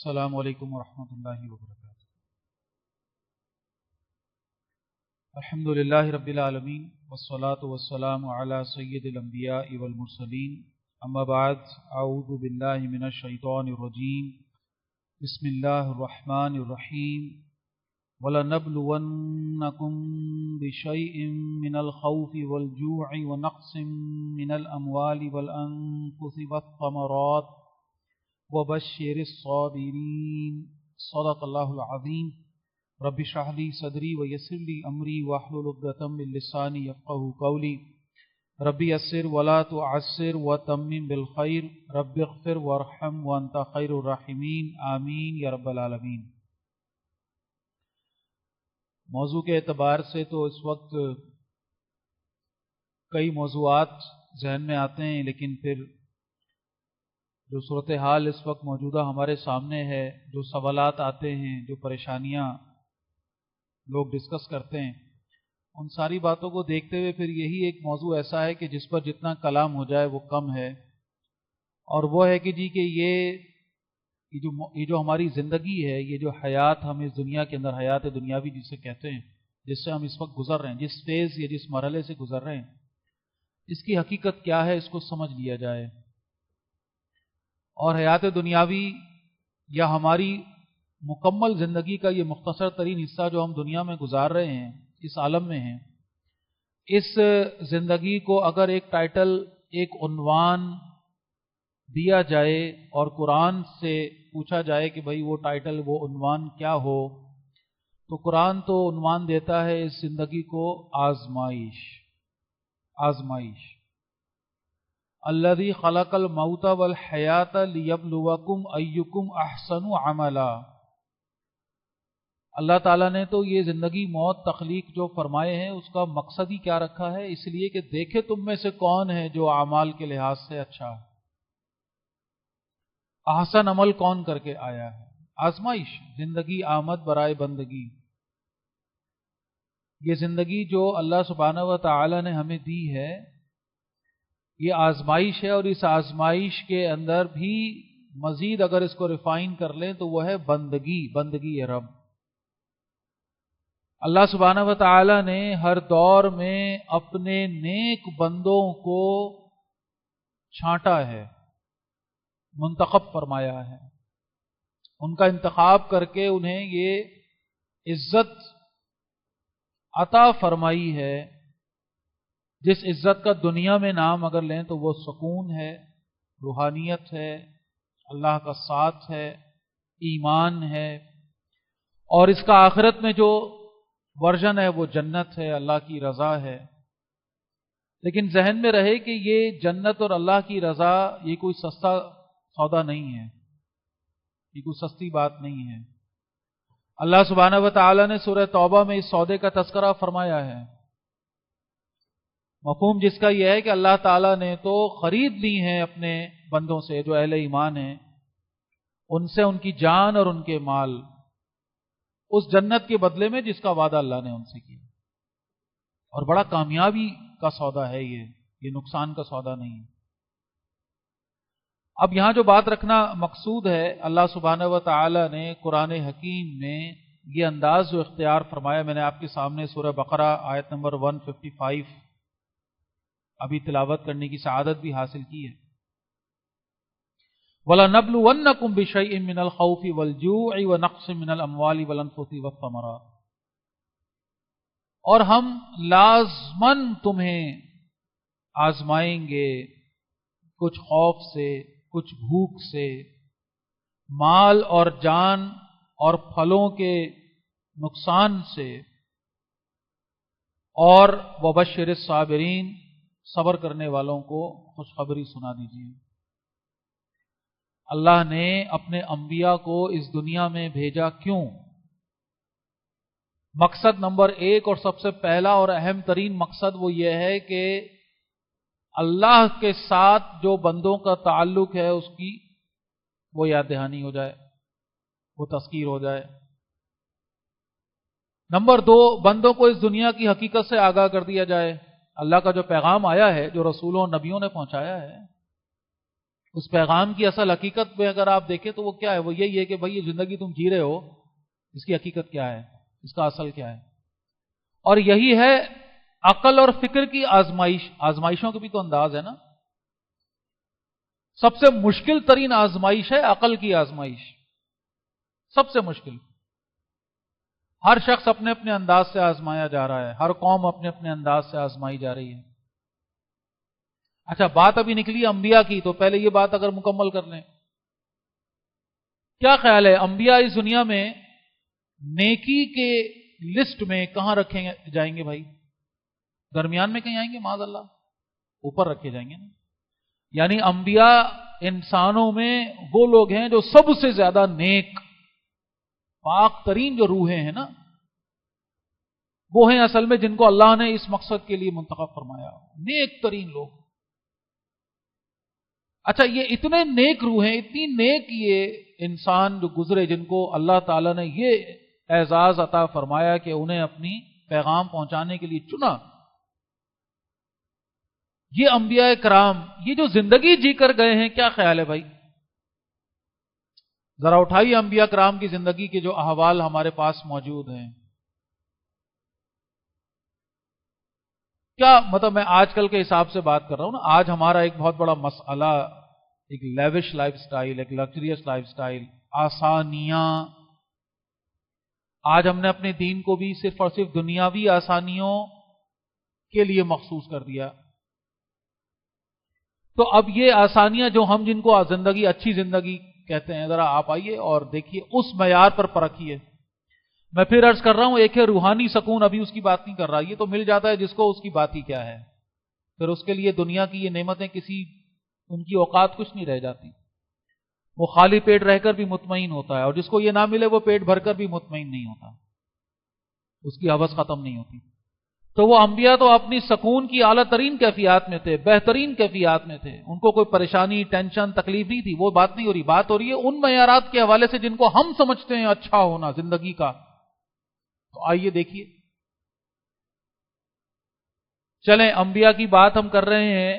السلام علیکم ورحمۃ اللہ وبرکاتہ۔ الحمد للہ رب العالمین والصلاة والسلام علی سید الانبیاء والمرسلین، اما بعد، اعوذ باللہ من الشیطان الرجیم، بسم اللہ الرحمن الرحیم۔ وَلَنَبْلُوَنَّكُمْ بِشَيْءٍ مِّنَ الْخَوْفِ وَالْجُوعِ وَنَقْصٍ مِّنَ الْأَمْوَالِ وَالْأَنفُسِ وَالثَّمَرَاتِ وَبَشِّرِ الصَّابِرِينَ۔ صدق اللہ العظیم۔ رب اشرح لی صدری ویسر لی امری واحلل عقدۃ من لسانی یفقہوا قولی۔ رب یسر ولا تعسر وتمم بالخیر، رب اغفر وارحم وانت خیر الراحمین، آمین یا رب العالمین۔ موضوع کے اعتبار سے تو اس وقت کئی موضوعات ذہن میں آتے ہیں، لیکن پھر جو صورتحال اس وقت موجودہ ہمارے سامنے ہے، جو سوالات آتے ہیں، جو پریشانیاں لوگ ڈسکس کرتے ہیں، ان ساری باتوں کو دیکھتے ہوئے پھر یہی ایک موضوع ایسا ہے کہ جس پر جتنا کلام ہو جائے وہ کم ہے، اور وہ ہے کہ یہ جو ہماری زندگی ہے، یہ جو حیات ہم اس دنیا کے اندر حیات دنیاوی جسے کہتے ہیں، جس سے ہم اس وقت گزر رہے ہیں، جس فیز یا جس مرحلے سے گزر رہے ہیں، اس کی حقیقت کیا ہے، اس کو سمجھ لیا جائے۔ اور حیات دنیاوی یا ہماری مکمل زندگی کا یہ مختصر ترین حصہ جو ہم دنیا میں گزار رہے ہیں، اس عالم میں ہیں، اس زندگی کو اگر ایک ٹائٹل، ایک عنوان دیا جائے اور قرآن سے پوچھا جائے کہ بھئی وہ ٹائٹل، وہ عنوان کیا ہو، تو قرآن تو عنوان دیتا ہے اس زندگی کو آزمائش۔ آزمائش۔ الذی خلق الموت والحیات لیبلوکم ایکم احسن عملا۔ اللہ تعالیٰ نے تو یہ زندگی موت تخلیق جو فرمائے ہیں، اس کا مقصد ہی کیا رکھا ہے؟ اس لیے کہ دیکھے تم میں سے کون ہے جو اعمال کے لحاظ سے اچھا ہے، احسن عمل کون کر کے آیا ہے۔ آزمائش، زندگی آمد برائے بندگی۔ یہ زندگی جو اللہ سبحانہ و تعالی نے ہمیں دی ہے، یہ آزمائش ہے، اور اس آزمائش کے اندر بھی مزید اگر اس کو ریفائن کر لیں تو وہ ہے بندگی رب۔ اللہ سبحانہ و تعالی نے ہر دور میں اپنے نیک بندوں کو چھانٹا ہے، منتخب فرمایا ہے، ان کا انتخاب کر کے انہیں یہ عزت عطا فرمائی ہے، جس عزت کا دنیا میں نام اگر لیں تو وہ سکون ہے، روحانیت ہے، اللہ کا ساتھ ہے، ایمان ہے، اور اس کا آخرت میں جو ورژن ہے وہ جنت ہے، اللہ کی رضا ہے۔ لیکن ذہن میں رہے کہ یہ جنت اور اللہ کی رضا یہ کوئی سستا سودا نہیں ہے، یہ کوئی سستی بات نہیں ہے۔ اللہ سبحانہ و تعالی نے سورہ توبہ میں اس سودے کا تذکرہ فرمایا ہے، مفہوم جس کا یہ ہے کہ اللہ تعالیٰ نے تو خرید لی ہیں اپنے بندوں سے جو اہل ایمان ہیں، ان سے ان کی جان اور ان کے مال، اس جنت کے بدلے میں جس کا وعدہ اللہ نے ان سے کیا، اور بڑا کامیابی کا سودا ہے یہ نقصان کا سودا نہیں ہے۔ اب یہاں جو بات رکھنا مقصود ہے، اللہ سبحانہ و تعالی نے قرآن حکیم میں یہ انداز جو اختیار فرمایا، میں نے آپ کے سامنے سورہ بقرہ آیت نمبر 155 ابھی تلاوت کرنے کی سعادت بھی حاصل کی ہے۔ وَلَنَبْلُوَنَّكُمْ بِشَيْءٍ مِّنَ الْخَوْفِ وَالْجُوعِ وَنَقْصٍ مِّنَ الْأَمْوَالِ وَالْأَنفُسِ وَالثَّمَرَاتِ، اور ہم لازماً تمہیں آزمائیں گے، کچھ خوف سے، کچھ بھوک سے، مال اور جان اور پھلوں کے نقصان سے، اور وَبَشِّرِ الصَّابِرِينَ، صبر کرنے والوں کو خوشخبری سنا دیجیے۔ اللہ نے اپنے انبیاء کو اس دنیا میں بھیجا کیوں؟ مقصد نمبر 1 اور سب سے پہلا اور اہم ترین مقصد وہ یہ ہے کہ اللہ کے ساتھ جو بندوں کا تعلق ہے اس کی وہ یاد دہانی ہو جائے، وہ تذکیر ہو جائے۔ نمبر 2، بندوں کو اس دنیا کی حقیقت سے آگاہ کر دیا جائے۔ اللہ کا جو پیغام آیا ہے، جو رسولوں اور نبیوں نے پہنچایا ہے، اس پیغام کی اصل حقیقت میں اگر آپ دیکھیں تو وہ کیا ہے؟ وہ یہی ہے کہ بھائی یہ زندگی تم جی رہے ہو، اس کی حقیقت کیا ہے، اس کا اصل کیا ہے؟ اور یہی ہے عقل اور فکر کی آزمائش۔ آزمائشوں کے بھی تو انداز ہے نا۔ سب سے مشکل ترین آزمائش ہے عقل کی آزمائش، سب سے مشکل۔ ہر شخص اپنے اپنے انداز سے آزمایا جا رہا ہے، ہر قوم اپنے اپنے انداز سے آزمائی جا رہی ہے۔ اچھا، بات ابھی نکلی انبیاء کی، تو پہلے یہ بات اگر مکمل کر لیں، کیا خیال ہے انبیاء اس دنیا میں نیکی کے لسٹ میں کہاں رکھے جائیں گے بھائی؟ درمیان میں کہیں آئیں گے؟ معاذ اللہ، اوپر رکھے جائیں گے نا۔ یعنی انبیاء انسانوں میں وہ لوگ ہیں جو سب سے زیادہ نیک، پاک ترین جو روحیں ہیں نا، وہ ہیں اصل میں جن کو اللہ نے اس مقصد کے لیے منتخب فرمایا، نیک ترین لوگ۔ اچھا، یہ اتنے نیک روح ہیں، اتنی نیک یہ انسان جو گزرے، جن کو اللہ تعالیٰ نے یہ اعزاز عطا فرمایا کہ انہیں اپنی پیغام پہنچانے کے لیے چنا، یہ انبیاء کرام یہ جو زندگی جی کر گئے ہیں، کیا خیال ہے بھائی؟ ذرا اٹھائیے انبیاء کرام کی زندگی کے جو احوال ہمارے پاس موجود ہیں۔ کیا مطلب، میں آج کل کے حساب سے بات کر رہا ہوں نا، آج ہمارا ایک بہت بڑا مسئلہ، ایک لیوش لائف سٹائل، ایک لگژریس لائف سٹائل، آسانیاں۔ آج ہم نے اپنے دین کو بھی صرف اور صرف دنیاوی آسانیوں کے لیے مخصوص کر دیا۔ تو اب یہ آسانیاں جو ہم جن کو زندگی، اچھی زندگی کہتے ہیں، ذرا آپ آئیے اور دیکھیے، اس معیار پر پرکھیے۔ میں پھر عرض کر رہا ہوں، ایک ہے روحانی سکون، ابھی اس کی بات نہیں کر رہا، یہ تو مل جاتا ہے جس کو، اس کی بات ہی کیا ہے، پھر اس کے لیے دنیا کی یہ نعمتیں کسی، ان کی اوقات کچھ نہیں رہ جاتی۔ وہ خالی پیٹ رہ کر بھی مطمئن ہوتا ہے، اور جس کو یہ نہ ملے وہ پیٹ بھر کر بھی مطمئن نہیں ہوتا، اس کی ہوس ختم نہیں ہوتی۔ تو وہ انبیاء تو اپنی سکون کی اعلیٰ ترین کیفیات میں تھے، بہترین کیفیات میں تھے، ان کو کوئی پریشانی، ٹینشن، تکلیف نہیں تھی۔ وہ بات نہیں ہو رہی، بات ہو رہی ہے ان معیارات کے حوالے سے جن کو ہم سمجھتے ہیں اچھا ہونا زندگی کا۔ تو آئیے دیکھیے، چلیں انبیاء کی بات ہم کر رہے ہیں،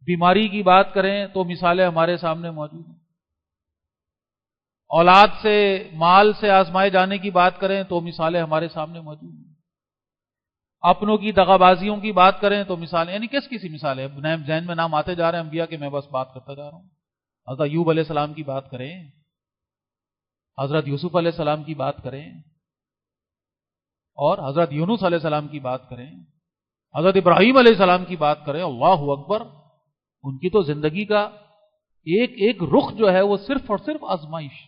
بیماری کی بات کریں تو مثالیں ہمارے سامنے موجود ہیں، اولاد سے، مال سے آزمائے جانے کی بات کریں تو مثالیں ہمارے سامنے موجود ہیں، اپنوں کی دغابازیوں کی بات کریں تو مثالیں، یعنی کس کسی مثالیں ذہن میں نام آتے جا رہے ہیں انبیاء کے، میں بس بات کرتا جا رہا ہوں۔ حضرت ایوب علیہ السلام کی بات کریں، حضرت یوسف علیہ السلام کی بات کریں، اور حضرت یونس علیہ السلام کی بات کریں، حضرت ابراہیم علیہ السلام کی بات کریں، اللہ اکبر، ان کی تو زندگی کا ایک ایک رخ جو ہے وہ صرف اور صرف آزمائش،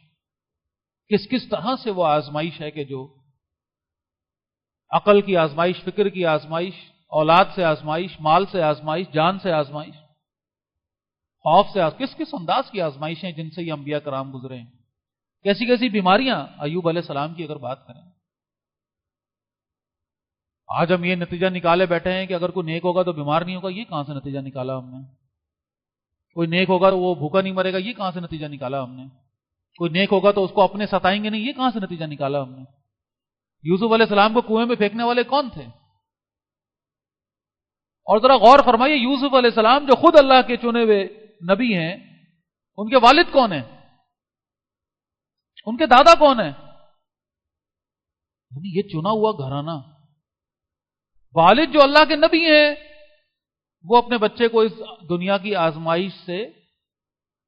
کس کس طرح سے وہ آزمائش ہے کہ جو عقل کی آزمائش، فکر کی آزمائش، اولاد سے آزمائش، مال سے آزمائش، جان سے آزمائش، خوف سے کس کس انداز کی آزمائشیں جن سے یہ انبیاء کرام گزرے ہیں، کیسی کیسی بیماریاں۔ ایوب علیہ السلام کی اگر بات کریں، آج ہم یہ نتیجہ نکالے بیٹھے ہیں کہ اگر کوئی نیک ہوگا تو بیمار نہیں ہوگا، یہ کہاں سے نتیجہ نکالا ہم نے؟ کوئی نیک ہوگا تو وہ بھوکا نہیں مرے گا، یہ کہاں سے نتیجہ نکالا ہم نے؟ کوئی نیک ہوگا تو اس کو اپنے ستائیں گے نہیں، یہ کہاں سے نتیجہ نکالا ہم نے؟ یوسف علیہ السلام کو کنویں میں پھینکنے والے کون تھے؟ اور ذرا غور فرمائیے، یوسف علیہ السلام جو خود اللہ کے چنے ہوئے نبی ہیں، ان کے والد کون ہیں؟ ان کے دادا کون ہیں؟ یعنی یہ چنا ہوا گھرانہ، والد جو اللہ کے نبی ہیں، وہ اپنے بچے کو اس دنیا کی آزمائش سے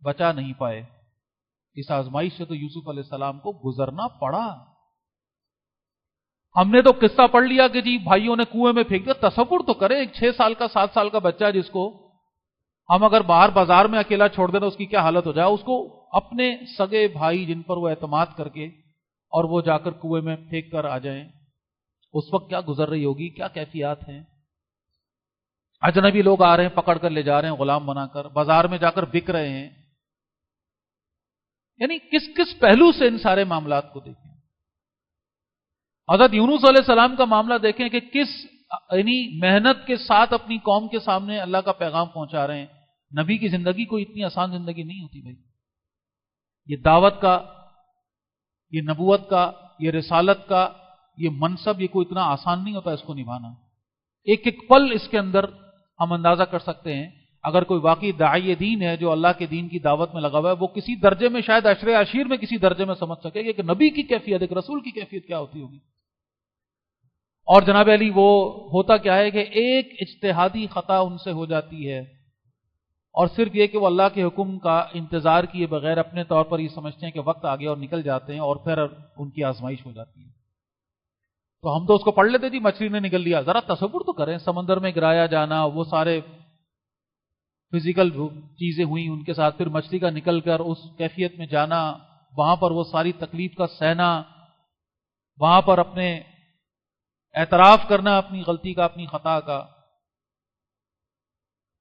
بچا نہیں پائے۔ اس آزمائش سے تو یوسف علیہ السلام کو گزرنا پڑا۔ ہم نے تو قصہ پڑھ لیا کہ جی بھائیوں نے کنویں میں پھینک دیا، تصور تو کریں ایک 6 سال کا 7 سال کا بچہ جس کو ہم اگر باہر بازار میں اکیلا چھوڑ دیں تو اس کی کیا حالت ہو جائے، اس کو اپنے سگے بھائی جن پر وہ اعتماد کر کے اور وہ جا کر کنویں میں پھینک کر آ جائیں، اس وقت کیا گزر رہی ہوگی، کیا کیفیات ہیں۔ اجنبی لوگ آ رہے ہیں، پکڑ کر لے جا رہے ہیں غلام بنا کر، بازار میں جا کر بک رہے ہیں، یعنی کس کس پہلو سے ان سارے معاملات کو دیکھیں۔ حضرت یونس علیہ السلام کا معاملہ دیکھیں کہ کس یعنی محنت کے ساتھ اپنی قوم کے سامنے اللہ کا پیغام پہنچا رہے ہیں۔ نبی کی زندگی کوئی اتنی آسان زندگی نہیں ہوتی بھائی، یہ دعوت کا، یہ نبوت کا، یہ رسالت کا یہ منصب، یہ کوئی اتنا آسان نہیں ہوتا اس کو نبھانا۔ ایک ایک پل اس کے اندر ہم اندازہ کر سکتے ہیں، اگر کوئی واقعی داعی دین ہے جو اللہ کے دین کی دعوت میں لگا ہوا ہے، وہ کسی درجے میں، شاید عشر عشیر میں کسی درجے میں سمجھ سکے گا کہ نبی کی کیفیت، ایک رسول کی کیفیت کیا ہوتی ہوگی. اور جناب علی وہ ہوتا کیا ہے کہ ایک اجتہادی خطا ان سے ہو جاتی ہے، اور صرف یہ کہ وہ اللہ کے حکم کا انتظار کیے بغیر اپنے طور پر یہ سمجھتے ہیں کہ وقت آ گیا اور نکل جاتے ہیں، اور پھر ان کی آزمائش ہو جاتی ہے. تو ہم تو اس کو پڑھ لیتے جی مچھلی نے نکل لیا. ذرا تصور تو کریں، سمندر میں گرایا جانا، وہ سارے فزیکل چیزیں ہوئیں ان کے ساتھ، پھر مچھلی کا نکل کر اس کیفیت میں جانا، وہاں پر وہ ساری تکلیف کا سہنا، وہاں پر اپنے اعتراف کرنا اپنی غلطی کا، اپنی خطا کا،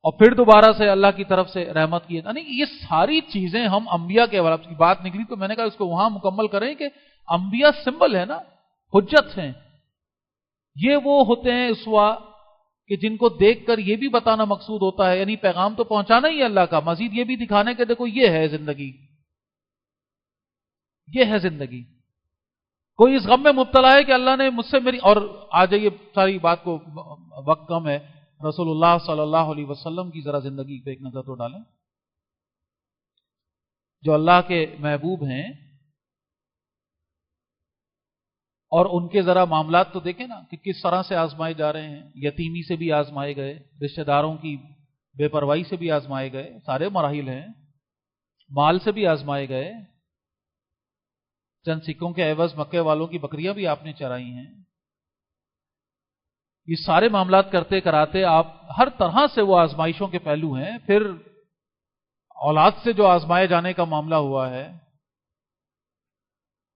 اور پھر دوبارہ سے اللہ کی طرف سے رحمت کی. یعنی یہ ساری چیزیں ہم انبیاء کے حوالے کی بات نکلی تو میں نے کہا اس کو وہاں مکمل کریں کہ انبیاء سمبل ہے نا، حجت ہیں. یہ وہ ہوتے ہیں اسوا کہ جن کو دیکھ کر یہ بھی بتانا مقصود ہوتا ہے، یعنی پیغام تو پہنچانا ہی ہے اللہ کا، مزید یہ بھی دکھانے کہ دیکھو یہ ہے زندگی، یہ ہے زندگی. کوئی اس غم میں مبتلا ہے کہ اللہ نے مجھ سے میری، اور آ جائیے ساری بات کو، وقت کم ہے، رسول اللہ صلی اللہ علیہ وسلم کی ذرا زندگی پہ ایک نظر تو ڈالیں، جو اللہ کے محبوب ہیں، اور ان کے ذرا معاملات تو دیکھیں نا کہ کس طرح سے آزمائے جا رہے ہیں. یتیمی سے بھی آزمائے گئے، رشتہ داروں کی بے پرواہی سے بھی آزمائے گئے، سارے مراحل ہیں. مال سے بھی آزمائے گئے، چند سکوں کے عوض مکے والوں کی بکریاں بھی آپ نے چرائی ہیں. یہ سارے معاملات کرتے کراتے آپ ہر طرح سے وہ آزمائشوں کے پہلو ہیں. پھر اولاد سے جو آزمائے جانے کا معاملہ ہوا ہے،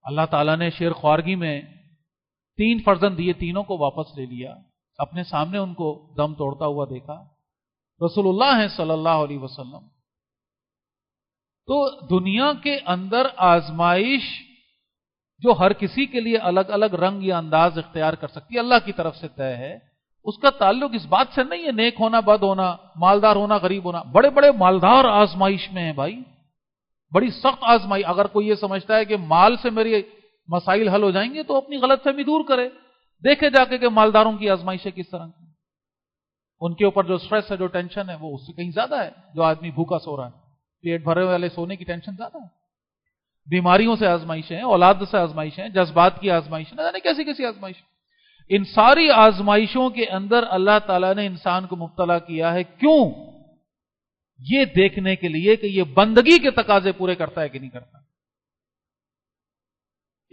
اللہ تعالیٰ نے شیر خوارگی میں 3 فرزند دیے، تینوں کو واپس لے لیا، اپنے سامنے ان کو دم توڑتا ہوا دیکھا. رسول اللہ ہیں صلی اللہ علیہ وسلم. تو دنیا کے اندر آزمائش جو ہر کسی کے لیے الگ الگ رنگ یا انداز اختیار کر سکتی ہے، اللہ کی طرف سے طے ہے. اس کا تعلق اس بات سے نہیں ہے نیک ہونا، بد ہونا، مالدار ہونا، غریب ہونا. بڑے بڑے مالدار آزمائش میں ہیں بھائی، بڑی سخت آزمائی. اگر کوئی یہ سمجھتا ہے کہ مال سے میری مسائل حل ہو جائیں گے تو اپنی غلط فہمی دور کرے. دیکھے جا کے کہ مالداروں کی آزمائشیں کس طرح کی، ان کے اوپر جو سٹریس ہے، جو ٹینشن ہے، وہ اس سے کہیں زیادہ ہے. جو آدمی بھوکا سو رہا ہے، پیٹ بھرے والے سونے کی ٹینشن زیادہ ہے. بیماریوں سے آزمائشیں، اولاد سے آزمائشیں، جذبات کی آزمائشیں، نہ جانے کیسی کیسی آزمائش. ان ساری آزمائشوں کے اندر اللہ تعالیٰ نے انسان کو مبتلا کیا ہے. کیوں؟ یہ دیکھنے کے لیے کہ یہ بندگی کے تقاضے پورے کرتا ہے کہ نہیں کرتا.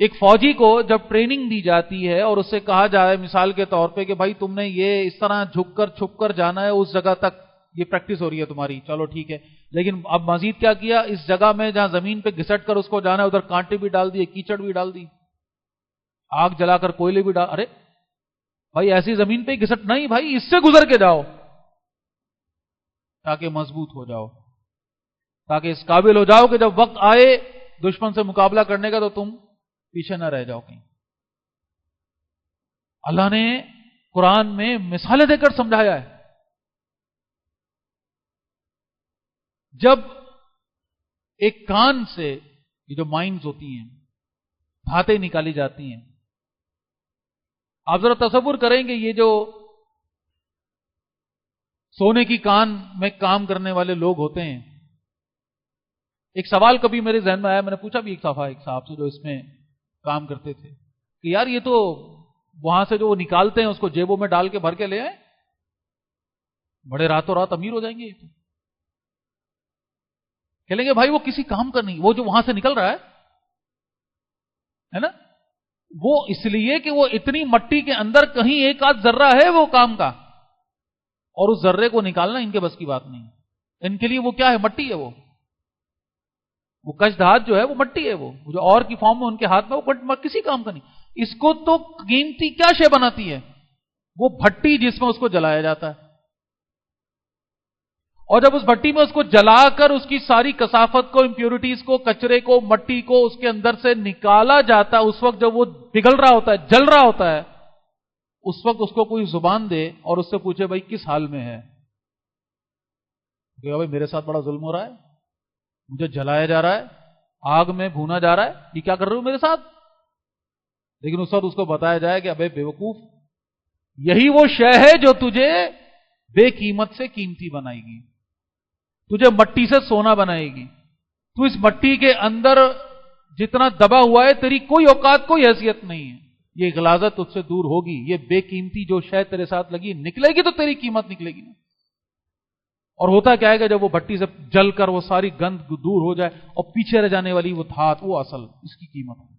ایک فوجی کو جب ٹریننگ دی جاتی ہے اور اسے کہا جائے مثال کے طور پہ کہ بھائی تم نے یہ اس طرح جھک کر چھپ کر جانا ہے اس جگہ تک، یہ پریکٹس ہو رہی ہے تمہاری، چلو ٹھیک ہے. لیکن اب مزید کیا کیا، اس جگہ میں جہاں زمین پہ گھسٹ کر اس کو جانا ہے ادھر کانٹے بھی ڈال دیے، کیچڑ بھی ڈال دی، آگ جلا کر کوئلے بھی ڈال. ارے بھائی ایسی زمین پہ ہی گھسٹ نہیں بھائی، اس سے گزر کے جاؤ تاکہ مضبوط ہو جاؤ، تاکہ اس قابل ہو جاؤ کہ جب وقت آئے دشمن سے مقابلہ کرنے کا تو تم پیچھے نہ رہ جاؤ کہیں. اللہ نے قرآن میں مثالیں دے کر سمجھایا ہے. جب ایک کان سے یہ جو مائنز ہوتی ہیں، دھاتیں نکالی جاتی ہیں، آپ ذرا تصور کریں کہ یہ جو سونے کی کان میں کام کرنے والے لوگ ہوتے ہیں، ایک سوال کبھی میرے ذہن میں آیا، میں نے پوچھا بھی ایک صاحب سے جو اس میں کام کرتے تھے کہ یار یہ تو وہاں سے جو وہ نکالتے ہیں اس کو جیبوں میں ڈال کے بھر کے لے آئے، بڑے راتوں رات امیر ہو جائیں گے. یہ تو کہیں گے بھائی وہ کسی کام کا نہیں، وہ جو وہاں سے نکل رہا ہے نا، وہ اس لیے کہ وہ اتنی مٹی کے اندر کہیں ایک آدھ ذرہ ہے وہ کام کا، اور اس ذرے کو نکالنا ان کے بس کی بات نہیں. ان کے لیے وہ کیا ہے، مٹی ہے. وہ کش دھات جو ہے وہ مٹی ہے، وہ جو اور کی فارم میں ان کے ہاتھ میں، وہ کسی کام کا نہیں. اس کو تو قیمتی کیا شے بناتی ہے، وہ بھٹی جس میں اس کو جلایا جاتا ہے. اور جب اس بھٹی میں اس کو جلا کر اس کی ساری کثافت کو، امپیورٹیز کو، کچرے کو، مٹی کو اس کے اندر سے نکالا جاتا ہے، اس وقت جب وہ پگھل رہا ہوتا ہے، جل رہا ہوتا ہے، اس وقت اس کو کوئی زبان دے اور اس سے پوچھے بھائی کس حال میں ہے، کہ بھائی میرے ساتھ بڑا ظلم ہو رہا ہے، مجھے جلایا جا رہا ہے، آگ میں بھونا جا رہا ہے، یہ کیا کر رہے ہو میرے ساتھ. لیکن اس وقت اس کو بتایا جائے کہ ابے بیوقوف، یہی وہ شے ہے جو تجھے بے قیمت سے قیمتی بنائے گی. تجھے مٹی سے سونا بنائے گی. تو اس مٹی کے اندر جتنا دبا ہوا ہے تیری کوئی اوقات کوئی حیثیت نہیں ہے. یہ غلاظت تجھ سے دور ہوگی. یہ بے قیمتی جو شے تیرے ساتھ لگی نکلے گی تو تیری قیمت نکلے گی. اور ہوتا کیا ہے کہ جب وہ بھٹی سے جل کر وہ ساری گند دور ہو جائے اور پیچھے رہ جانے والی وہ دھات، وہ اصل اس کی قیمت ہے.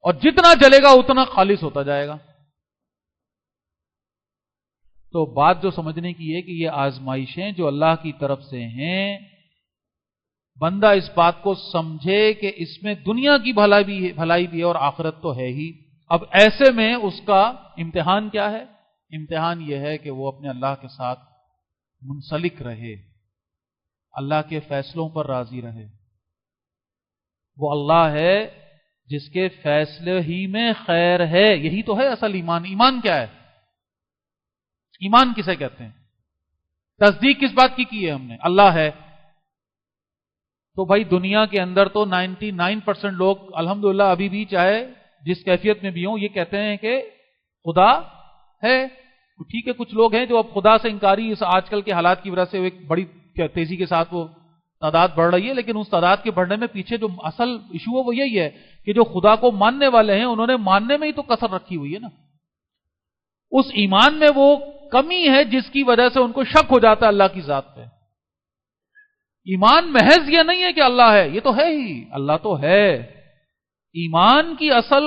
اور جتنا جلے گا اتنا خالص ہوتا جائے گا. تو بات جو سمجھنے کی ہے کہ یہ آزمائشیں جو اللہ کی طرف سے ہیں، بندہ اس بات کو سمجھے کہ اس میں دنیا کی بھلائی بھی ہے اور آخرت تو ہے ہی. اب ایسے میں اس کا امتحان کیا ہے؟ امتحان یہ ہے کہ وہ اپنے اللہ کے ساتھ منسلک رہے، اللہ کے فیصلوں پر راضی رہے. وہ اللہ ہے جس کے فیصلے ہی میں خیر ہے. یہی تو ہے اصل ایمان. ایمان کیا ہے؟ ایمان کسے کہتے ہیں؟ تصدیق کس بات کی ہے ہم نے؟ اللہ ہے. تو بھائی دنیا کے اندر تو 99% لوگ الحمدللہ ابھی بھی چاہے جس کیفیت میں بھی ہوں یہ کہتے ہیں کہ خدا ہے. تو ٹھیک ہے، کچھ لوگ ہیں جو اب خدا سے انکاری اس آج کل کے حالات کی وجہ سے ایک بڑی تیزی کے ساتھ وہ تعداد بڑھ رہی ہے، لیکن اس تعداد کے بڑھنے میں پیچھے جو اصل ایشو ہے وہ یہی ہے کہ جو خدا کو ماننے والے ہیں انہوں نے ماننے میں ہی تو کسر رکھی ہوئی ہے نا. اس ایمان میں وہ کمی ہے جس کی وجہ سے ان کو شک ہو جاتا ہے اللہ کی ذات پہ. ایمان محض یہ نہیں ہے کہ اللہ ہے، یہ تو ہے ہی، اللہ تو ہے. ایمان کی اصل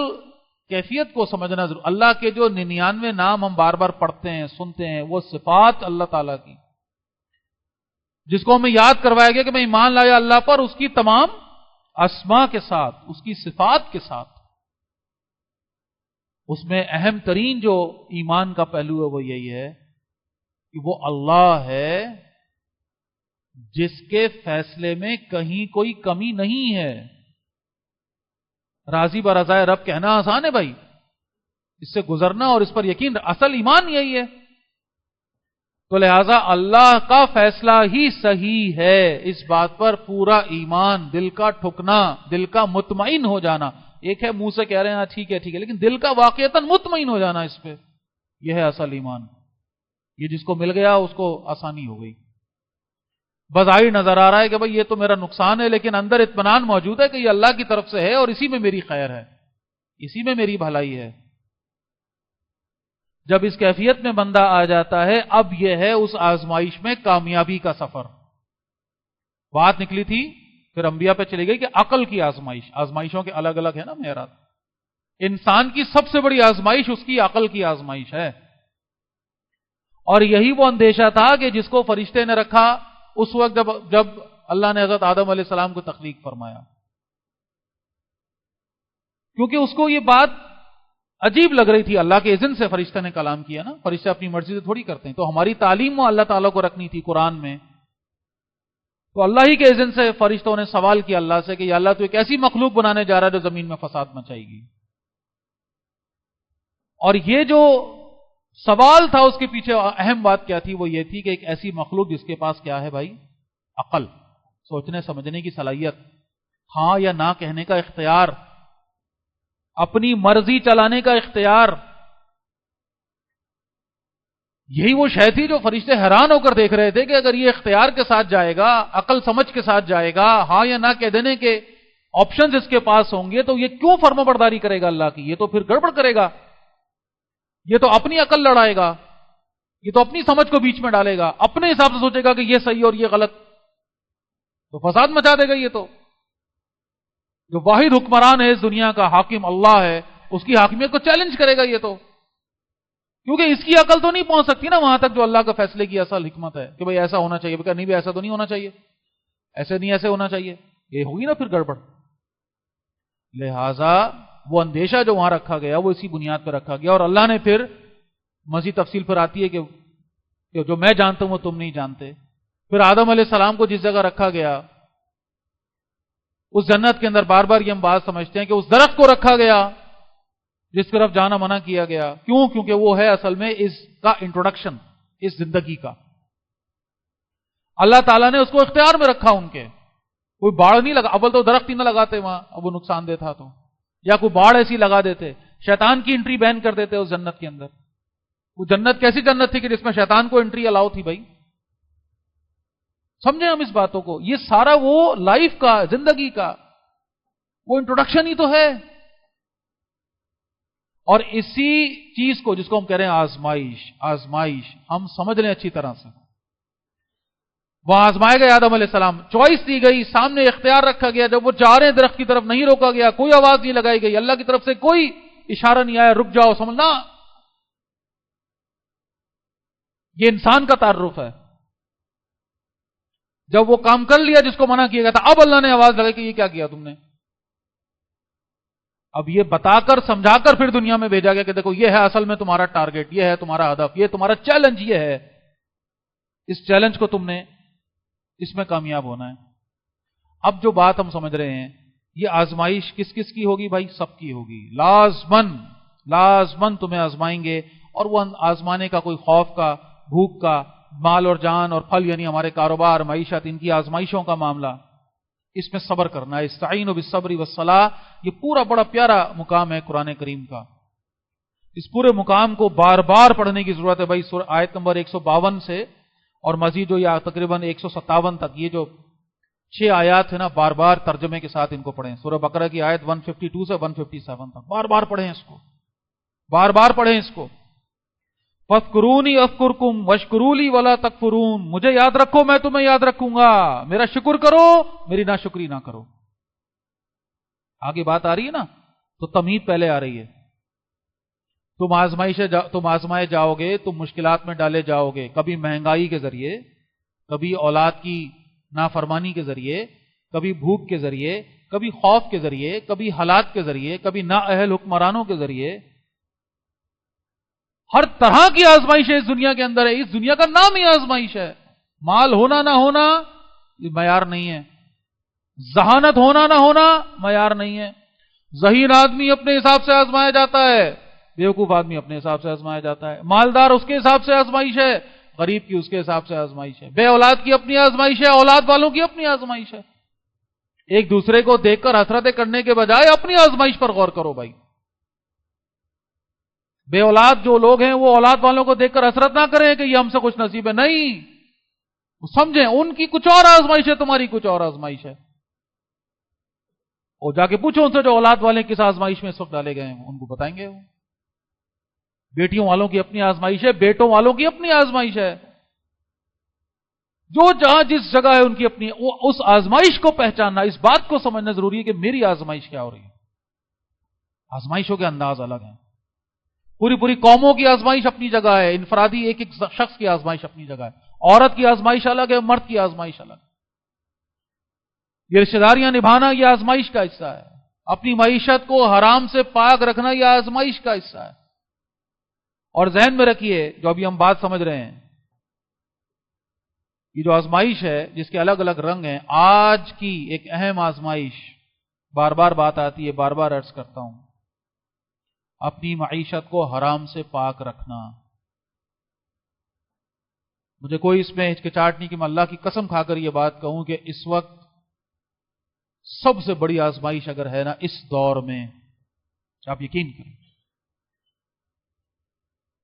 کیفیت کو سمجھنا ضرور. اللہ کے جو 99 نام ہم بار بار پڑھتے ہیں سنتے ہیں، وہ صفات اللہ تعالیٰ کی جس کو ہمیں یاد کروایا گیا کہ میں ایمان لایا اللہ پر، اس کی تمام اسماء کے ساتھ، اس کی صفات کے ساتھ. اس میں اہم ترین جو ایمان کا پہلو ہے وہ یہی ہے کہ وہ اللہ ہے جس کے فیصلے میں کہیں کوئی کمی نہیں ہے. راضی برضائے رب کہنا آسان ہے بھائی، اس سے گزرنا اور اس پر یقین، اصل ایمان یہی ہے. تو لہذا اللہ کا فیصلہ ہی صحیح ہے، اس بات پر پورا ایمان، دل کا ٹھکنا، دل کا مطمئن ہو جانا. ایک ہے منہ سے کہہ رہے ہیں ٹھیک ہے ٹھیک ہے، لیکن دل کا واقعتاً مطمئن ہو جانا اس پہ، یہ ہے اصل ایمان. یہ جس کو مل گیا اس کو آسانی ہو گئی. بظاہر نظر آ رہا ہے کہ بھئی یہ تو میرا نقصان ہے، لیکن اندر اطمینان موجود ہے کہ یہ اللہ کی طرف سے ہے اور اسی میں میری خیر ہے، اسی میں میری بھلائی ہے. جب اس کیفیت میں بندہ آ جاتا ہے، اب یہ ہے اس آزمائش میں کامیابی کا سفر. بات نکلی تھی پھر انبیاء پہ چلی گئی کہ عقل کی آزمائش. آزمائشوں کے الگ الگ ہے نا معیارات. انسان کی سب سے بڑی آزمائش اس کی عقل کی آزمائش ہے. اور یہی وہ اندیشہ تھا کہ جس کو فرشتے نے رکھا اس وقت جب اللہ نے حضرت آدم علیہ السلام کو تخلیق فرمایا. کیونکہ اس کو یہ بات عجیب لگ رہی تھی. اللہ کے اذن سے فرشتہ نے کلام کیا نا، فرشتے اپنی مرضی سے تھوڑی کرتے ہیں. تو ہماری تعلیم وہ اللہ تعالیٰ کو رکھنی تھی قرآن میں. تو اللہ ہی کے اذن سے فرشتوں نے سوال کیا اللہ سے کہ یا اللہ تو ایک ایسی مخلوق بنانے جا رہا ہے جو زمین میں فساد مچائے گی. اور یہ جو سوال تھا اس کے پیچھے اہم بات کیا تھی؟ وہ یہ تھی کہ ایک ایسی مخلوق جس کے پاس کیا ہے بھائی؟ عقل، سوچنے سمجھنے کی صلاحیت، ہاں یا نہ کہنے کا اختیار، اپنی مرضی چلانے کا اختیار. یہی وہ شے تھی جو فرشتے حیران ہو کر دیکھ رہے تھے کہ اگر یہ اختیار کے ساتھ جائے گا، عقل سمجھ کے ساتھ جائے گا، ہاں یا نہ کہہ دینے کے آپشنز اس کے پاس ہوں گے، تو یہ کیوں فرما برداری کرے گا اللہ کی؟ یہ تو پھر گڑبڑ کرے گا، یہ تو اپنی عقل لڑائے گا، یہ تو اپنی سمجھ کو بیچ میں ڈالے گا، اپنے حساب سے سوچے گا کہ یہ صحیح اور یہ غلط، تو فساد مچا دے گا. یہ تو جو واحد حکمران ہے اس دنیا کا، حاکم اللہ ہے، اس کی حاکمیت کو چیلنج کرے گا یہ تو. کیونکہ اس کی عقل تو نہیں پہنچ سکتی نا وہاں تک جو اللہ کا فیصلے کی اصل حکمت ہے کہ بھئی ایسا ہونا چاہیے. نہیں بھی ایسا تو نہیں ہونا چاہیے، ایسے نہیں ایسے ہونا چاہیے، یہ ہوگی نا پھر گڑبڑ. لہذا وہ اندیشہ جو وہاں رکھا گیا وہ اسی بنیاد پر رکھا گیا. اور اللہ نے پھر مزید تفصیل پر آتی ہے کہ جو میں جانتا ہوں وہ تم نہیں جانتے. پھر آدم علیہ السلام کو جس جگہ رکھا گیا اس جنت کے اندر، بار بار یہ ہم بات سمجھتے ہیں کہ اس درخت کو رکھا گیا جس طرف جانا منع کیا گیا. کیوں؟ کیونکہ وہ ہے اصل میں اس کا انٹروڈکشن اس زندگی کا. اللہ تعالیٰ نے اس کو اختیار میں رکھا. ان کے کوئی باڑ نہیں لگا، اول تو درخت ہی نہ لگاتے وہاں، اب وہ نقصان دہ تھا تو، یا کوئی باڑ ایسی لگا دیتے، شیطان کی انٹری بین کر دیتے اس جنت کے اندر. وہ جنت کیسی جنت تھی کہ جس میں شیطان کو انٹری الاؤ تھی بھائی؟ سمجھیں ہم اس باتوں کو. یہ سارا وہ لائف کا، زندگی کا وہ انٹروڈکشن ہی تو ہے. اور اسی چیز کو جس کو ہم کہہ رہے ہیں آزمائش ہم سمجھ لیں اچھی طرح سے. وہ آزمائے گئے آدم علیہ السلام، چوائس دی گئی، سامنے اختیار رکھا گیا. جب وہ جا رہے ہیں درخت کی طرف نہیں روکا گیا، کوئی آواز نہیں لگائی گئی، اللہ کی طرف سے کوئی اشارہ نہیں آیا رک جاؤ سمجھنا. یہ انسان کا تعارف ہے. جب وہ کام کر لیا جس کو منع کیا گیا تھا، اب اللہ نے آواز لگائی کہ یہ کیا کیا تم نے. اب یہ بتا کر سمجھا کر پھر دنیا میں بھیجا گیا کہ دیکھو یہ ہے اصل میں تمہارا ٹارگٹ، یہ ہے تمہارا ہدف، یہ تمہارا چیلنج، یہ ہے. اس چیلنج کو تم نے اس میں کامیاب ہونا ہے. اب جو بات ہم سمجھ رہے ہیں، یہ آزمائش کس کس کی ہوگی بھائی؟ سب کی ہوگی. لازمن تمہیں آزمائیں گے. اور وہ آزمانے کا کوئی خوف کا، بھوک کا، مال اور جان اور پھل یعنی ہمارے کاروبار، معیشت، ان کی آزمائشوں کا معاملہ، اس میں صبر کرنا ہے. استعینوا بالصبر والصلاۃ، یہ پورا بڑا پیارا مقام ہے قرآن کریم کا. اس پورے مقام کو بار بار پڑھنے کی ضرورت ہے بھائی. آیت نمبر 152 سے اور مزید جو یا تقریباً 157 تک، یہ جو 6 آیات ہیں نا، بار بار ترجمے کے ساتھ ان کو پڑھیں. سورہ بقرہ کی آیت 152 سے 157 تک بار بار پڑھیں اس کو، بار بار پڑھیں اس کو. فَاذْكُرُونِي أَذْكُرْكُمْ وَاشْكُرُوا لِي وَلَا تَكْفُرُونَ، مجھے یاد رکھو میں تمہیں یاد رکھوں گا، میرا شکر کرو میری ناشکری نہ کرو. آگے بات آ رہی ہے نا، تو تمہید پہلے آ رہی ہے. تم آزمائے جاؤ گے، تم مشکلات میں ڈالے جاؤ گے، کبھی مہنگائی کے ذریعے، کبھی اولاد کی نافرمانی کے ذریعے، کبھی بھوک کے ذریعے، کبھی خوف کے ذریعے، کبھی حالات کے ذریعے، کبھی نااہل حکمرانوں کے ذریعے. ہر طرح کی آزمائشیں اس دنیا کے اندر ہے. اس دنیا کا نام ہی آزمائش ہے. مال ہونا نہ ہونا یہ معیار نہیں ہے، ذہانت ہونا نہ ہونا معیار نہیں ہے. ذہین آدمی اپنے حساب سے آزمایا جاتا ہے، بیوقوف آدمی اپنے حساب سے آزمایا جاتا ہے. مالدار اس کے حساب سے آزمائش ہے، غریب کی اس کے حساب سے آزمائش ہے. بے اولاد کی اپنی آزمائش ہے، اولاد والوں کی اپنی آزمائش ہے. ایک دوسرے کو دیکھ کر حسرتیں کرنے کے بجائے اپنی آزمائش پر غور کرو بھائی. بے اولاد جو لوگ ہیں وہ اولاد والوں کو دیکھ کر حسرت نہ کریں کہ یہ ہم سے کچھ نصیب ہے. نہیں، وہ سمجھیں ان کی کچھ اور آزمائش ہے، تمہاری کچھ اور آزمائش ہے. اور جا کے پوچھو ان سے جو اولاد والے کس آزمائش میں اس وقت ڈالے گئے ہیں، ان کو بتائیں گے. وہ بیٹیوں والوں کی اپنی آزمائش ہے، بیٹوں والوں کی اپنی آزمائش ہے. جو جہاں جس جگہ ہے ان کی اپنی، اس آزمائش کو پہچاننا، اس بات کو سمجھنا ضروری ہے کہ میری آزمائش کیا ہو رہی ہے. آزمائشوں کے انداز الگ ہیں. پوری قوموں کی آزمائش اپنی جگہ ہے، انفرادی ایک شخص کی آزمائش اپنی جگہ ہے. عورت کی آزمائش الگ ہے، مرد کی آزمائش الگ ہے. یہ رشتہ داریاں نبھانا یہ آزمائش کا حصہ ہے. اپنی معیشت کو حرام سے پاک رکھنا یہ آزمائش کا حصہ ہے. اور ذہن میں رکھیے جو ابھی ہم بات سمجھ رہے ہیں، یہ جو آزمائش ہے جس کے الگ الگ رنگ ہیں، آج کی ایک اہم آزمائش، بار بار بات آتی ہے، بار بار عرض کرتا ہوں، اپنی معیشت کو حرام سے پاک رکھنا. مجھے کوئی اس میں ہچکچاہٹ نہیں کہ میں اللہ کی قسم کھا کر یہ بات کہوں کہ اس وقت سب سے بڑی آزمائش اگر ہے نا اس دور میں، آپ یقین کریں،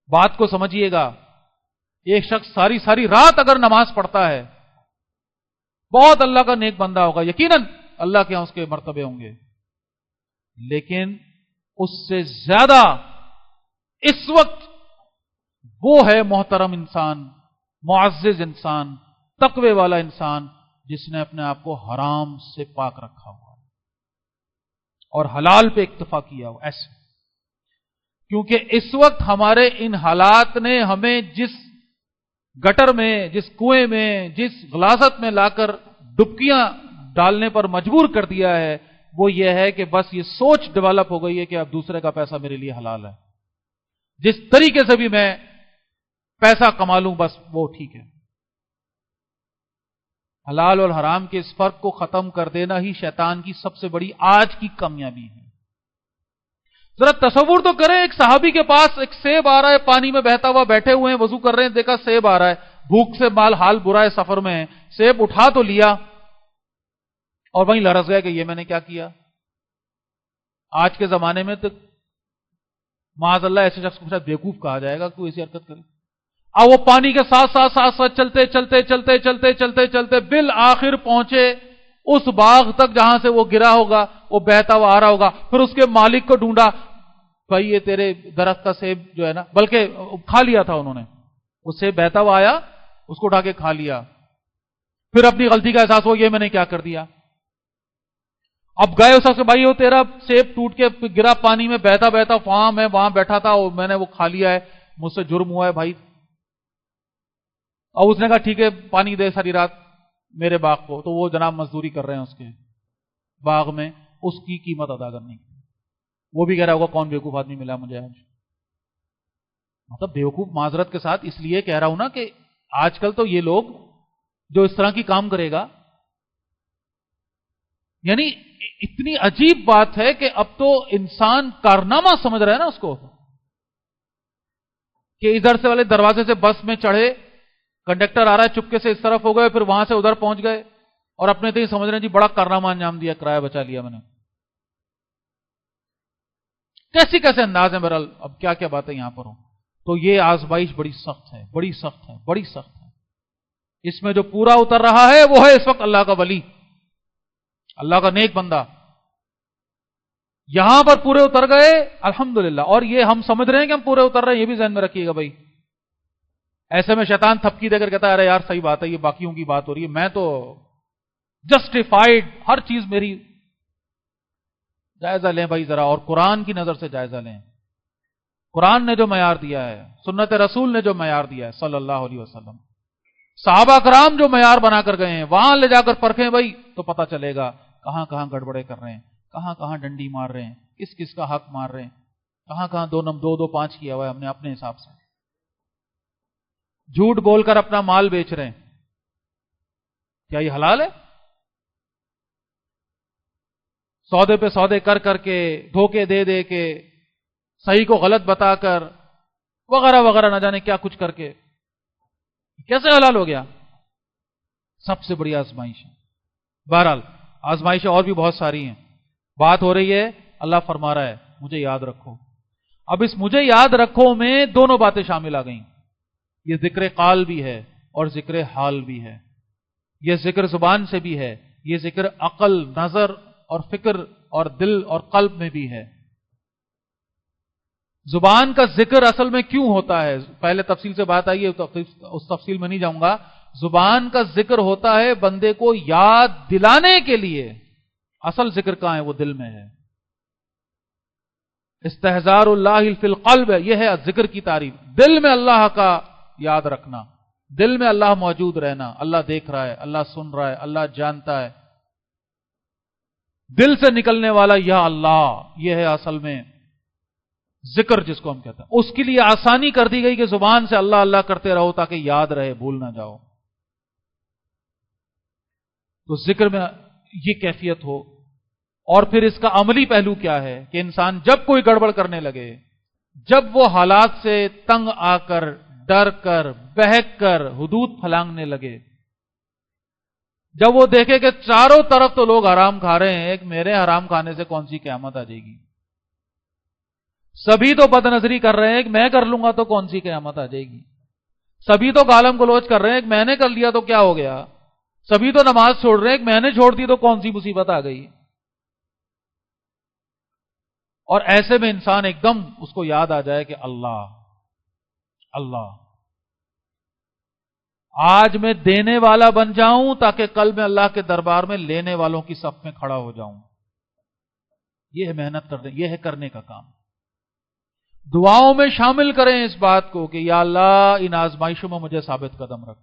بات کو سمجھیے گا. ایک شخص ساری رات اگر نماز پڑھتا ہے، بہت اللہ کا نیک بندہ ہوگا، یقیناً اللہ کے یہاں اس کے مرتبے ہوں گے، لیکن اس سے زیادہ اس وقت وہ ہے محترم انسان، معزز انسان، تقوی والا انسان، جس نے اپنے آپ کو حرام سے پاک رکھا ہوا اور حلال پہ اکتفا کیا ہوا. ایسے کیونکہ اس وقت ہمارے ان حالات نے ہمیں جس گٹر میں، جس کنویں میں، جس غلاظت میں لا کر ڈبکیاں ڈالنے پر مجبور کر دیا ہے، وہ یہ ہے کہ بس یہ سوچ ڈیولپ ہو گئی ہے کہ اب دوسرے کا پیسہ میرے لیے حلال ہے، جس طریقے سے بھی میں پیسہ کما لوں بس وہ ٹھیک ہے. حلال اور حرام کے اس فرق کو ختم کر دینا ہی شیطان کی سب سے بڑی آج کی کامیابی ہے. ذرا تصور تو کریں، ایک صحابی کے پاس ایک سیب آ رہا ہے، پانی میں بہتا ہوا، بیٹھے ہوئے ہیں، وضو کر رہے ہیں، دیکھا سیب آ رہا ہے، بھوک سے حال برا ہے، سفر میں ہے، سیب اٹھا تو لیا اور وہیں لرز گیا کہ یہ میں نے کیا کیا. آج کے زمانے میں تو معاذ اللہ ایسے شخص کو شاید بیوقوف کہا جائے گا کوئی ایسی حرکت کرے. اب وہ پانی کے ساتھ ساتھ ساتھ ساتھ چلتے چلتے چلتے چلتے چلتے چلتے بالآخر پہنچے اس باغ تک جہاں سے وہ گرا ہوگا، وہ بہتا ہوا آ رہا ہوگا. پھر اس کے مالک کو ڈھونڈا، بھائی یہ تیرے درخت کا سیب جو ہے نا، بلکہ کھا لیا تھا انہوں نے، وہ سیب بہتا ہوا آیا، اس کو اٹھا کے کھا لیا. پھر اپنی غلطی کا احساس ہو، یہ میں نے کیا کر دیا. اب گئے اس سے، بھائی وہ تیرا سیب ٹوٹ کے گرا پانی میں، بہتا بہتا فارم ہے وہاں بیٹھا تھا، میں نے وہ کھا لیا ہے، مجھ سے جرم ہوا ہے بھائی. اور اس نے کہا ٹھیک ہے پانی دے ساری رات میرے باغ کو. تو وہ جناب مزدوری کر رہے ہیں اس کے باغ میں، اس کی قیمت ادا کرنے کی. وہ بھی کہہ رہا ہوگا کون بیوقوف آدمی ملا مجھے آج. مطلب بیوقوف معذرت کے ساتھ اس لیے کہہ رہا ہوں نا کہ آج کل تو یہ لوگ جو اس طرح کی کام کرے گا، یعنی اتنی عجیب بات ہے کہ اب تو انسان کارنامہ سمجھ رہا ہے نا اس کو، کہ ادھر سے والے دروازے سے بس میں چڑھے، کنڈکٹر آ رہا ہے، چپکے سے اس طرف ہو گئے، پھر وہاں سے ادھر پہنچ گئے اور اپنے تو ہی سمجھ رہے ہیں جی بڑا کارنامہ انجام دیا، کرایہ بچا لیا میں نے. کیسے کیسے انداز ہیں. بہرحال اب کیا کیا باتیں یہاں پر ہوں. تو یہ آزمائش بڑی سخت ہے، بڑی سخت ہے، بڑی سخت ہے. اس میں جو پورا اتر رہا ہے وہ ہے اس وقت اللہ کا ولی، اللہ کا نیک بندہ. یہاں پر پورے اتر گئے الحمدللہ. اور یہ ہم سمجھ رہے ہیں کہ ہم پورے اتر رہے ہیں، یہ بھی ذہن میں رکھیے گا بھائی. ایسے میں شیطان تھپکی دے کر کہتا ہے ارے یار صحیح بات ہے، یہ باقیوں کی بات ہو رہی ہے، میں تو جسٹیفائیڈ، ہر چیز میری. جائزہ لیں بھائی ذرا، اور قرآن کی نظر سے جائزہ لیں. قرآن نے جو معیار دیا ہے، سنت رسول نے جو معیار دیا ہے صلی اللہ علیہ وسلم، صحابہ کرام جو معیار بنا کر گئے ہیں، وہاں لے جا کر پرکھیں بھائی تو پتہ چلے گا کہاں کہاں گڑبڑے کر رہے ہیں، کہاں کہاں ڈنڈی مار رہے ہیں، کس کس کا حق مار رہے ہیں، کہاں کہاں دو پانچ کیا ہوا ہے ہم نے اپنے حساب سے، جھوٹ بول کر اپنا مال بیچ رہے ہیں. کیا یہ حلال ہے؟ سودے پہ سودے کر کر کے، دھوکے دے دے کے، صحیح کو غلط بتا کر، وغیرہ وغیرہ، نہ جانے کیا کچھ کر کے، کیسے حلال ہو گیا؟ سب سے بڑی آزمائش ہے. بہرحال آزمائشیں اور بھی بہت ساری ہیں. بات ہو رہی ہے، اللہ فرما رہا ہے مجھے یاد رکھو. اب اس مجھے یاد رکھو میں دونوں باتیں شامل آ گئیں. یہ ذکر قال بھی ہے اور ذکر حال بھی ہے. یہ ذکر زبان سے بھی ہے، یہ ذکر عقل، نظر اور فکر اور دل اور قلب میں بھی ہے. زبان کا ذکر اصل میں کیوں ہوتا ہے؟ پہلے تفصیل سے بات آئی ہے، اس تفصیل میں نہیں جاؤں گا. زبان کا ذکر ہوتا ہے بندے کو یاد دلانے کے لیے. اصل ذکر کہاں ہے؟ وہ دل میں ہے. استحضار اللہ فی القلب، یہ ہے ذکر کی تعریف. دل میں اللہ کا یاد رکھنا، دل میں اللہ موجود رہنا. اللہ دیکھ رہا ہے، اللہ سن رہا ہے، اللہ جانتا ہے. دل سے نکلنے والا یا اللہ، یہ ہے اصل میں ذکر جس کو ہم کہتے ہیں. اس کے لیے آسانی کر دی گئی کہ زبان سے اللہ اللہ کرتے رہو تاکہ یاد رہے، بھول نہ جاؤ. تو ذکر میں یہ کیفیت ہو. اور پھر اس کا عملی پہلو کیا ہے کہ انسان جب کوئی گڑبڑ کرنے لگے، جب وہ حالات سے تنگ آ کر، ڈر کر، بہک کر حدود پھلانگنے لگے، جب وہ دیکھے کہ چاروں طرف تو لوگ حرام کھا رہے ہیں، ایک میرے حرام کھانے سے کون سی قیامت آ جائے گی، سبھی تو بد نظری کر رہے ہیں، ایک میں کر لوں گا تو کون سی قیامت آ جائے گی، سبھی تو گالم گلوچ کر رہے ہیں، ایک میں نے کر لیا تو کیا ہو گیا، سبھی تو نماز چھوڑ رہے ہیں، ایک میں نے چھوڑ دی تو کون سی مصیبت آ گئی. اور ایسے میں انسان ایک دم اس کو یاد آ جائے کہ اللہ اللہ، آج میں دینے والا بن جاؤں تاکہ کل میں اللہ کے دربار میں لینے والوں کی صف میں کھڑا ہو جاؤں. یہ ہے محنت کرنے، یہ ہے کرنے کا کام. دعاؤں میں شامل کریں اس بات کو کہ یا اللہ ان آزمائشوں میں مجھے ثابت قدم رکھ.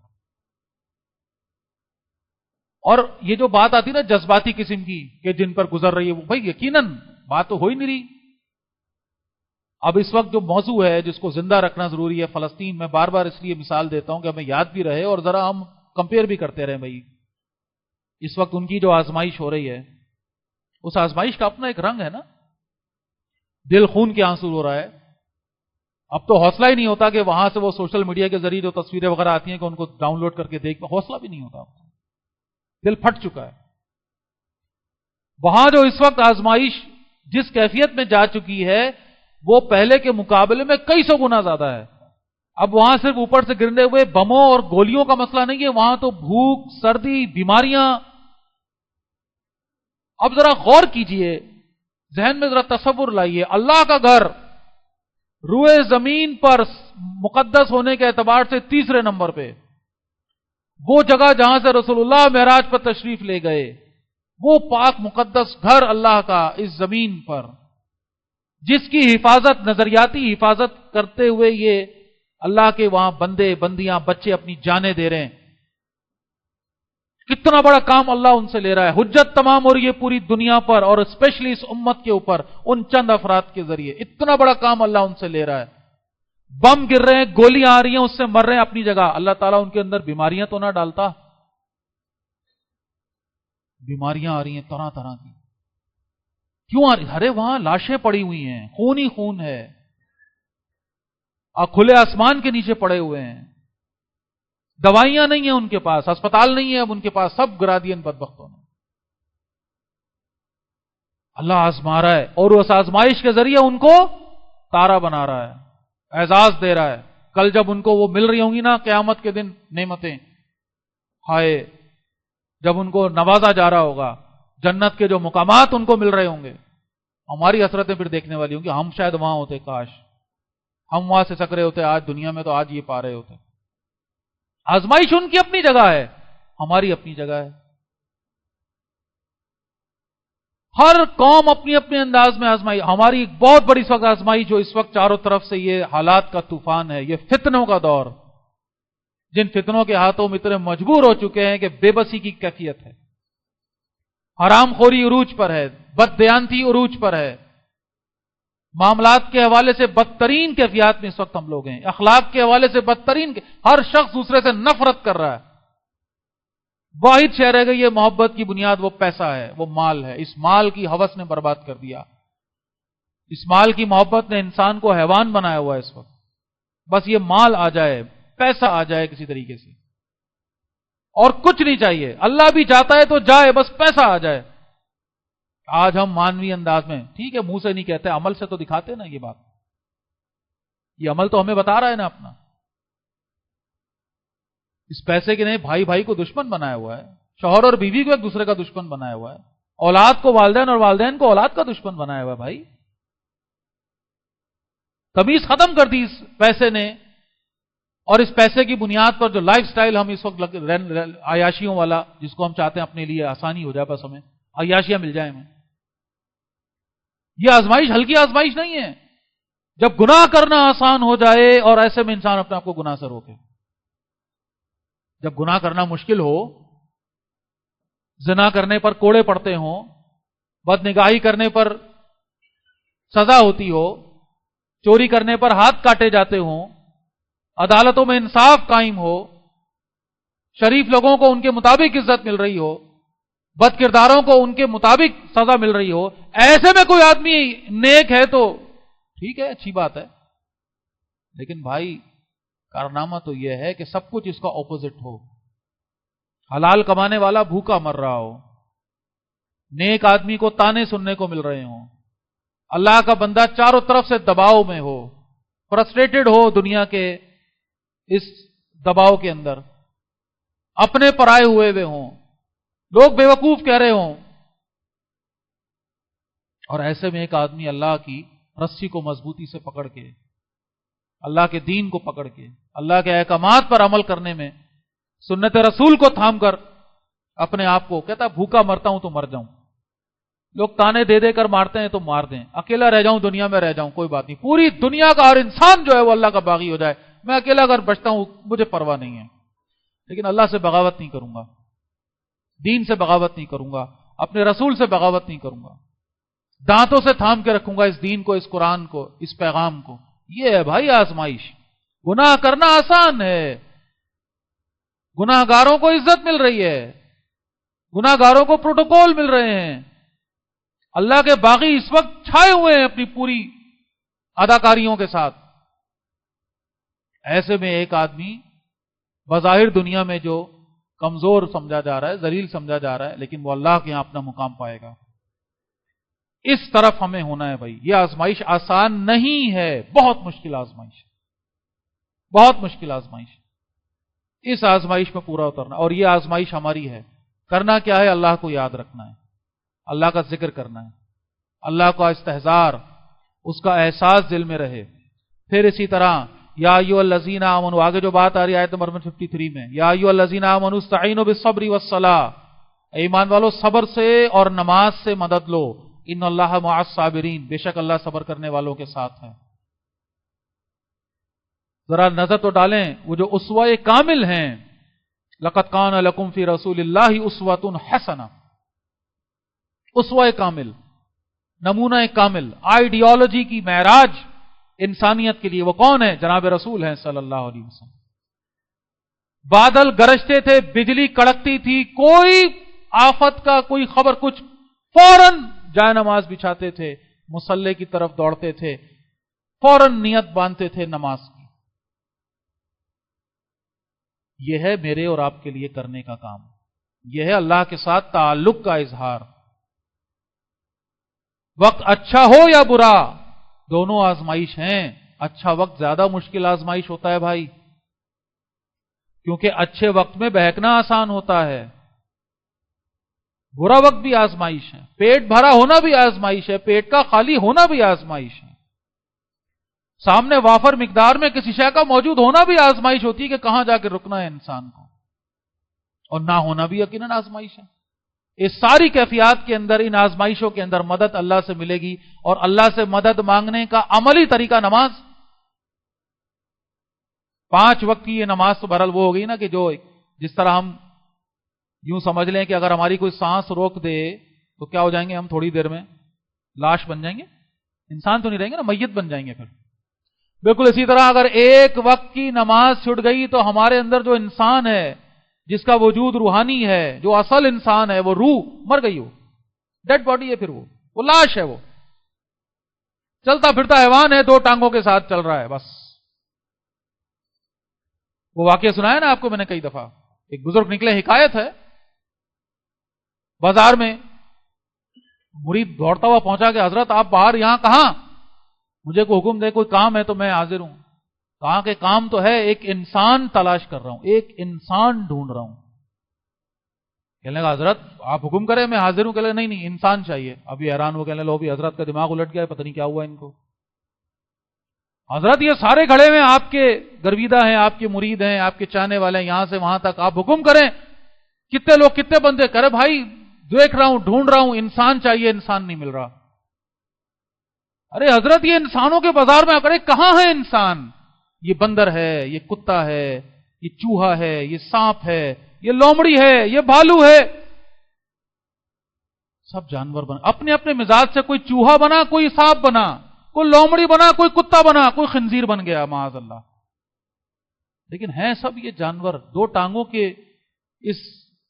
اور یہ جو بات آتی نا جذباتی قسم کی کہ جن پر گزر رہی ہے، وہ بھائی یقیناً بات تو ہو ہی نہیں رہی. اب اس وقت جو موضوع ہے جس کو زندہ رکھنا ضروری ہے، فلسطین، میں بار بار اس لیے مثال دیتا ہوں کہ ہمیں یاد بھی رہے اور ذرا ہم کمپیئر بھی کرتے رہیں. بھائی اس وقت ان کی جو آزمائش ہو رہی ہے، اس آزمائش کا اپنا ایک رنگ ہے نا. دل خون کے آنسو ہو رہا ہے. اب تو حوصلہ ہی نہیں ہوتا کہ وہاں سے وہ سوشل میڈیا کے ذریعے جو تصویریں وغیرہ آتی ہیں کہ ان کو ڈاؤن لوڈ کر کے دیکھ، حوصلہ بھی نہیں ہوتا. دل پھٹ چکا ہے. وہاں جو اس وقت آزمائش جس کیفیت میں جا چکی ہے وہ پہلے کے مقابلے میں کئی سو گنا زیادہ ہے. اب وہاں صرف اوپر سے گرنے ہوئے بموں اور گولیوں کا مسئلہ نہیں ہے، وہاں تو بھوک، سردی، بیماریاں. اب ذرا غور کیجئے، ذہن میں ذرا تصور لائیے، اللہ کا گھر روئے زمین پر مقدس ہونے کے اعتبار سے تیسرے نمبر پہ، وہ جگہ جہاں سے رسول اللہ معراج پر تشریف لے گئے، وہ پاک مقدس گھر اللہ کا اس زمین پر، جس کی حفاظت، نظریاتی حفاظت کرتے ہوئے یہ اللہ کے وہاں بندے بندیاں بچے اپنی جانیں دے رہے ہیں. کتنا بڑا کام اللہ ان سے لے رہا ہے. حجت تمام ہو رہی ہے پوری دنیا پر، اور اسپیشلی اس امت کے اوپر ان چند افراد کے ذریعے. اتنا بڑا کام اللہ ان سے لے رہا ہے. بم گر رہے ہیں، گولیاں آ رہی ہیں، اس سے مر رہے ہیں اپنی جگہ. اللہ تعالیٰ ان کے اندر بیماریاں تو نہ ڈالتا؟ بیماریاں آ رہی ہیں طرح طرح کی. کیوں آ رہی؟ ارے وہاں لاشیں پڑی ہوئی ہیں، خون ہی خون ہے، اور کھلے آسمان کے نیچے پڑے ہوئے ہیں. دوائیاں نہیں ہیں ان کے پاس، ہسپتال نہیں ہے اب ان کے پاس، سب گرا دیے ان بدبختوں نے. اللہ آزما رہا ہے، اور اس آزمائش کے ذریعے ان کو تارا بنا رہا ہے، اعزاز دے رہا ہے. کل جب ان کو وہ مل رہی ہوں گی نا قیامت کے دن نعمتیں، ہائے جب ان کو نوازا جا رہا ہوگا، جنت کے جو مقامات ان کو مل رہے ہوں گے، ہماری حسرتیں پھر دیکھنے والی ہوں گی. ہم شاید وہاں ہوتے، کاش ہم وہاں سے سکرے ہوتے آج دنیا میں، تو آج یہ پا رہے ہوتے. آزمائش ان کی اپنی جگہ ہے، ہماری اپنی جگہ ہے. ہر قوم اپنی اپنے انداز میں آزمائی. ہماری ایک بہت بڑی اس وقت آزمائی جو اس وقت چاروں طرف سے یہ حالات کا طوفان ہے، یہ فتنوں کا دور، جن فتنوں کے ہاتھوں میں اتنے مجبور ہو چکے ہیں کہ بے بسی کی کیفیت ہے. حرام خوری عروج پر ہے، بد دیانتی عروج پر ہے، معاملات کے حوالے سے بدترین کیفیات میں اس وقت ہم لوگ ہیں، اخلاق کے حوالے سے بدترین، ہر شخص دوسرے سے نفرت کر رہا ہے. واحد شے رہ گئی ہے محبت کی بنیاد، وہ پیسہ ہے، وہ مال ہے. اس مال کی ہوس نے برباد کر دیا. اس مال کی محبت نے انسان کو حیوان بنایا ہوا ہے اس وقت. بس یہ مال آ جائے، پیسہ آ جائے کسی طریقے سے، اور کچھ نہیں چاہیے. اللہ بھی چاہتا ہے تو جائے، بس پیسہ آ جائے. آج ہم مانوی انداز میں، ٹھیک ہے منہ سے نہیں کہتے، عمل سے تو دکھاتے نا یہ بات. یہ عمل تو ہمیں بتا رہا ہے نا اپنا. اس پیسے کے نہیں، بھائی بھائی کو دشمن بنایا ہوا ہے، شوہر اور بیوی کو ایک دوسرے کا دشمن بنایا ہوا ہے، اولاد کو والدین اور والدین کو اولاد کا دشمن بنایا ہوا ہے. بھائی تمیز ختم کر دی اس پیسے نے، اور اس پیسے کی بنیاد پر جو لائف سٹائل ہم اس وقت عیاشیوں والا، جس کو ہم چاہتے ہیں اپنے لیے آسانی ہو جائے، بس ہمیں عیاشیاں مل جائیں ہمیں. یہ آزمائش ہلکی آزمائش نہیں ہے. جب گناہ کرنا آسان ہو جائے، اور ایسے میں انسان اپنے آپ کو گناہ سے روکے. جب گناہ کرنا مشکل ہو، زنا کرنے پر کوڑے پڑتے ہوں، بد نگاہی کرنے پر سزا ہوتی ہو، چوری کرنے پر ہاتھ کاٹے جاتے ہوں، عدالتوں میں انصاف قائم ہو، شریف لوگوں کو ان کے مطابق عزت مل رہی ہو، بد کرداروں کو ان کے مطابق سزا مل رہی ہو، ایسے میں کوئی آدمی نیک ہے تو ٹھیک ہے، اچھی بات ہے. لیکن بھائی کارنامہ تو یہ ہے کہ سب کچھ اس کا اپوزٹ ہو. حلال کمانے والا بھوکا مر رہا ہو، نیک آدمی کو تانے سننے کو مل رہے ہوں، اللہ کا بندہ چاروں طرف سے دباؤ میں ہو، فرسٹریٹڈ ہو دنیا کے اس دباؤ کے اندر، اپنے پرائے ہوئے ہوں، لوگ بیوقوف کہہ رہے ہوں. اور ایسے میں ایک آدمی اللہ کی رسی کو مضبوطی سے پکڑ کے، اللہ کے دین کو پکڑ کے، اللہ کے احکامات پر عمل کرنے میں سنت رسول کو تھام کر اپنے آپ کو کہتا بھوکا مرتا ہوں تو مر جاؤں. لوگ تانے دے دے کر مارتے ہیں تو مار دیں، اکیلا رہ جاؤں دنیا میں رہ جاؤں کوئی بات نہیں، پوری دنیا کا ہر انسان جو ہے وہ اللہ کا باغی ہو جائے، میں اکیلا اگر بچتا ہوں مجھے پرواہ نہیں ہے، لیکن اللہ سے بغاوت نہیں کروں گا، دین سے بغاوت نہیں کروں گا، اپنے رسول سے بغاوت نہیں کروں گا، دانتوں سے تھام کے رکھوں گا اس دین کو، اس قرآن کو، اس پیغام کو. یہ ہے بھائی آزمائش. گناہ کرنا آسان ہے، گناہ گاروں کو عزت مل رہی ہے، گناہ گاروں کو پروٹوکول مل رہے ہیں، اللہ کے باغی اس وقت چھائے ہوئے ہیں اپنی پوری اداکاریوں کے ساتھ. ایسے میں ایک آدمی بظاہر دنیا میں جو کمزور سمجھا جا رہا ہے، ذلیل سمجھا جا رہا ہے، لیکن وہ اللہ کے یہاں اپنا مقام پائے گا. اس طرف ہمیں ہونا ہے بھائی. یہ آزمائش آسان نہیں ہے، بہت مشکل آزمائش، بہت مشکل آزمائش. اس آزمائش میں پورا اترنا. اور یہ آزمائش ہماری ہے. کرنا کیا ہے؟ اللہ کو یاد رکھنا ہے, اللہ کا ذکر کرنا ہے, اللہ کا استحضار, اس کا احساس دل میں رہے. پھر اسی طرح یا ایھا الذین آمنوا, آگے جو بات آ رہی ہے آیت نمبر 53 میں, یا ایھا الذین آمنوا استعینوا بالصبر والصلاۃ, ایمان والو صبر سے اور نماز سے مدد لو. ان اللہ مع الصابرین, بے شک اللہ صبر کرنے والوں کے ساتھ ہے. ذرا نظر تو ڈالیں وہ جو اسوہ کامل ہیں, لقد کان لکم فی رسول اللہ اسوۃ حسنہ, اسوہ کامل, نمونہ کامل, آئیڈیالوجی کی معراج انسانیت کے لیے وہ کون ہے؟ جناب رسول ہیں صلی اللہ علیہ وسلم. بادل گرجتے تھے, بجلی کڑکتی تھی, کوئی آفت کا کوئی خبر کچھ, فوراً جائے نماز بچھاتے تھے, مصلی کی طرف دوڑتے تھے, فوراً نیت باندھتے تھے نماز کی. یہ ہے میرے اور آپ کے لیے کرنے کا کام. یہ ہے اللہ کے ساتھ تعلق کا اظہار. وقت اچھا ہو یا برا, دونوں آزمائش ہیں. اچھا وقت زیادہ مشکل آزمائش ہوتا ہے بھائی, کیونکہ اچھے وقت میں بہکنا آسان ہوتا ہے. برا وقت بھی آزمائش ہے, پیٹ بھرا ہونا بھی آزمائش ہے, پیٹ کا خالی ہونا بھی آزمائش ہے, سامنے وافر مقدار میں کسی شے کا موجود ہونا بھی آزمائش ہوتی ہے کہ کہاں جا کے رکنا ہے انسان کو, اور نہ ہونا بھی یقیناً آزمائش ہے. اس ساری کیفیات کے اندر, ان آزمائشوں کے اندر مدد اللہ سے ملے گی, اور اللہ سے مدد مانگنے کا عملی طریقہ نماز. 5 وقت کی یہ نماز تو بہرحال وہ ہو گئی نا کہ جو جس طرح ہم یوں سمجھ لیں کہ اگر ہماری کوئی سانس روک دے تو کیا ہو جائیں گے ہم؟ تھوڑی دیر میں لاش بن جائیں گے, انسان تو نہیں رہیں گے نا, میت بن جائیں گے پھر. بالکل اسی طرح اگر ایک وقت کی نماز چھٹ گئی تو ہمارے اندر جو انسان ہے, جس کا وجود روحانی ہے, جو اصل انسان ہے, وہ روح مر گئی, ہو ڈیڈ باڈی ہے, پھر وہ لاش ہے, وہ چلتا پھرتا حیوان ہے, 2 ٹانگوں کے ساتھ چل رہا ہے بس. وہ واقعہ سنایا نا آپ کو میں نے کئی دفعہ. ایک بزرگ نکلے, حکایت ہے, بازار میں مرید دوڑتا ہوا پہنچا کہ حضرت آپ باہر, یہاں کہاں؟ مجھے کوئی حکم دے, کوئی کام ہے تو میں حاضر ہوں. کہاں کہ کام تو ہے, ایک انسان تلاش کر رہا ہوں, ایک انسان ڈھونڈ رہا ہوں. کہنے لگا حضرت آپ حکم کریں, میں حاضر ہوں. کہنے لگا نہیں انسان چاہیے. ابھی حیران ہو, کہنے لگا بھی حضرت کا دماغ الٹ گیا ہے, پتہ نہیں کیا ہوا ان کو. حضرت یہ سارے کھڑے ہوئے آپ کے گرویدہ ہیں, آپ کے مرید ہیں, آپ کے چاہنے والے ہیں, یہاں سے وہاں تک, آپ حکم کریں. کتنے لوگ, کتنے بندے؟ کرے بھائی دیکھ رہا ہوں, ڈھونڈ رہا ہوں, انسان چاہیے, انسان نہیں مل رہا. ارے حضرت یہ انسانوں کے بازار میں کرے, کہاں ہے انسان؟ یہ بندر ہے, یہ کتا ہے, یہ چوہا ہے, یہ سانپ ہے, یہ لومڑی ہے, یہ بھالو ہے. سب جانور بنا, اپنے اپنے مزاج سے. کوئی چوہا بنا, کوئی سانپ بنا, کوئی لومڑی بنا, کوئی کتا بنا, کوئی خنزیر بن گیا معاذ اللہ. لیکن ہیں سب یہ جانور, 2 ٹانگوں کے اس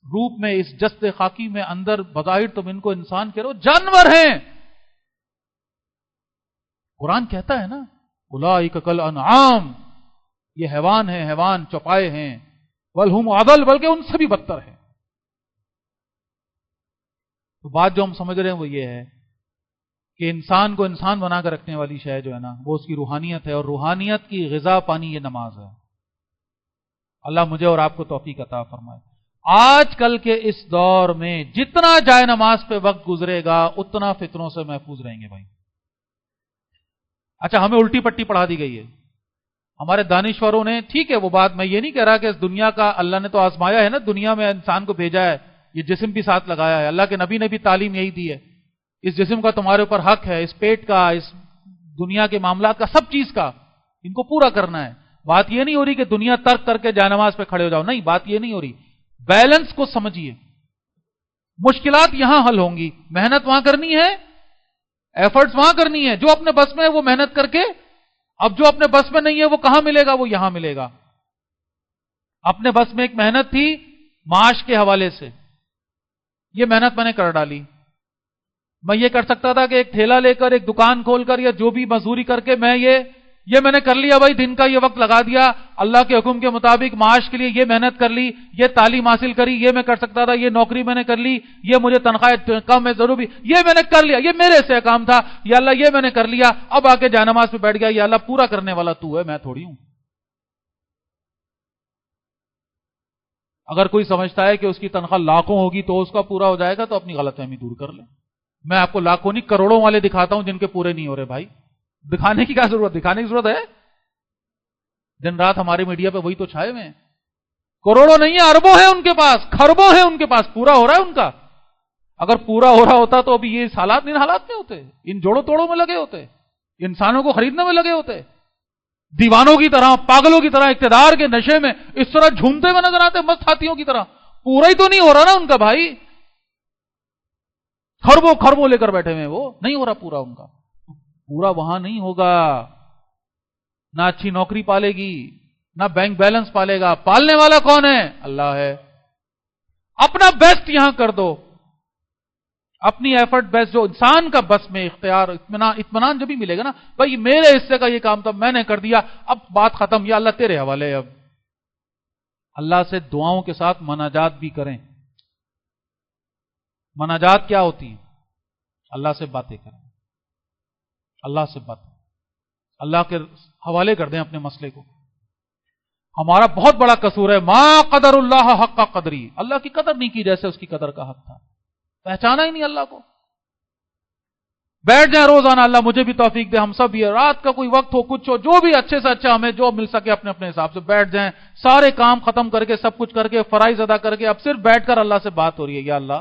روپ میں, اس جسد خاکی میں اندر بظاہر تم ان کو انسان کہہ رہے ہو, جانور ہیں. قرآن کہتا ہے نا اولئک کالانعام, یہ حیوان ہیں, حیوان چوپائے ہیں, بل ہم اضل, بلکہ ان سے بھی بدتر ہے. تو بات جو ہم سمجھ رہے ہیں وہ یہ ہے کہ انسان کو انسان بنا کر رکھنے والی شے جو ہے نا, وہ اس کی روحانیت ہے, اور روحانیت کی غذا پانی یہ نماز ہے. اللہ مجھے اور آپ کو توفیق عطا فرمائے. آج کل کے اس دور میں جتنا جائے نماز پہ وقت گزرے گا اتنا فتنوں سے محفوظ رہیں گے بھائی. اچھا ہمیں الٹی پٹی پڑھا دی گئی ہے ہمارے دانشوروں نے, ٹھیک ہے وہ بات, میں یہ نہیں کہہ رہا کہ اس دنیا کا اللہ نے تو آزمایا ہے نا, دنیا میں انسان کو بھیجا ہے, یہ جسم بھی ساتھ لگایا ہے. اللہ کے نبی نے بھی تعلیم یہی دی ہے, اس جسم کا تمہارے اوپر حق ہے, اس پیٹ کا, اس دنیا کے معاملات کا, سب چیز کا ان کو پورا کرنا ہے. بات یہ نہیں ہو رہی کہ دنیا ترک کر کے جائے نماز پہ کھڑے ہو جاؤ, نہیں, بات یہ نہیں ہو رہی. بیلنس کو سمجھیے. مشکلات یہاں حل ہوں گی, محنت وہاں کرنی ہے, ایفرٹس وہاں کرنی ہے, جو اپنے بس میں ہے وہ محنت کر کے. اب جو اپنے بس میں نہیں ہے وہ کہاں ملے گا؟ وہ یہاں ملے گا. اپنے بس میں ایک محنت تھی معاش کے حوالے سے, یہ محنت میں نے کر ڈالی. میں یہ کر سکتا تھا کہ ایک ٹھیلا لے کر, ایک دکان کھول کر, یا جو بھی مزدوری کر کے میں یہ میں نے کر لیا بھائی, دن کا یہ وقت لگا دیا اللہ کے حکم کے مطابق معاش کے لیے, یہ محنت کر لی, یہ تعلیم حاصل کری, یہ میں کر سکتا تھا, یہ نوکری میں نے کر لی, یہ مجھے تنخواہ کم ہے ضروری, یہ میں نے کر لیا, یہ میرے سے کام تھا, یا اللہ یہ میں نے کر لیا. اب آ کے جائے نماز پہ بیٹھ گیا, یا اللہ پورا کرنے والا تو ہے, میں تھوڑی ہوں. اگر کوئی سمجھتا ہے کہ اس کی تنخواہ لاکھوں ہوگی تو اس کا پورا ہو جائے گا تو اپنی غلط فہمی دور کر لیں. میں آپ کو لاکھوں نہیں کروڑوں والے دکھاتا ہوں جن کے پورے نہیں ہو رہے. بھائی دکھانے کی کیا ضرورت؟ دکھانے کی ضرورت ہے؟ دن رات ہمارے میڈیا پہ وہی تو چھائے ہوئے ہیں. کروڑوں نہیں ہے، اربوں ہیں ان کے پاس، خربوں ہیں ان کے پاس، پورا ہو رہا ہے ان کا. اگر پورا ہو رہا ہوتا تو ابھی یہ حالات ان حالات میں ہوتے، ان جوڑوں توڑوں میں لگے ہوتے، انسانوں کو خریدنے میں لگے ہوتے، دیوانوں کی طرح، پاگلوں کی طرح، اقتدار کے نشے میں اس طرح جھومتے ہوئے نظر آتے مست ہاتھیوں کی طرح. پورا ہی تو نہیں ہو رہا نا ان کا بھائی. خربوں خربوں لے کر بیٹھے ہوئے، وہ نہیں ہو رہا پورا ان کا. پورا وہاں نہیں ہوگا. نہ اچھی نوکری پالے گی، نہ بینک بیلنس پالے گا. پالنے والا کون ہے؟ اللہ ہے. اپنا بیسٹ یہاں کر دو، اپنی ایفرٹ بیسٹ، جو انسان کا بس میں اختیار، اطمینان جب بھی ملے گا نا، بھائی میرے حصے کا یہ کام تھا، میں نے کر دیا، اب بات ختم، یا اللہ تیرے حوالے. اب اللہ سے دعاؤں کے ساتھ مناجات بھی کریں. مناجات کیا ہوتی ہیں؟ اللہ سے باتیں کریں، اللہ سے باتیں، اللہ کے حوالے کر دیں اپنے مسئلے کو. ہمارا بہت بڑا قصور ہے، ما قدر اللہ حق قدری، اللہ کی قدر نہیں کی جیسے اس کی قدر کا حق تھا. پہچانا ہی نہیں اللہ کو. بیٹھ جائیں روزانہ، اللہ مجھے بھی توفیق دے، ہم سب بھی، رات کا کوئی وقت ہو، کچھ ہو، جو بھی اچھے سے اچھا ہمیں جو مل سکے اپنے اپنے حساب سے بیٹھ جائیں، سارے کام ختم کر کے، سب کچھ کر کے، فرائض ادا کر کے، اب صرف بیٹھ کر اللہ سے بات ہو رہی ہے. یا اللہ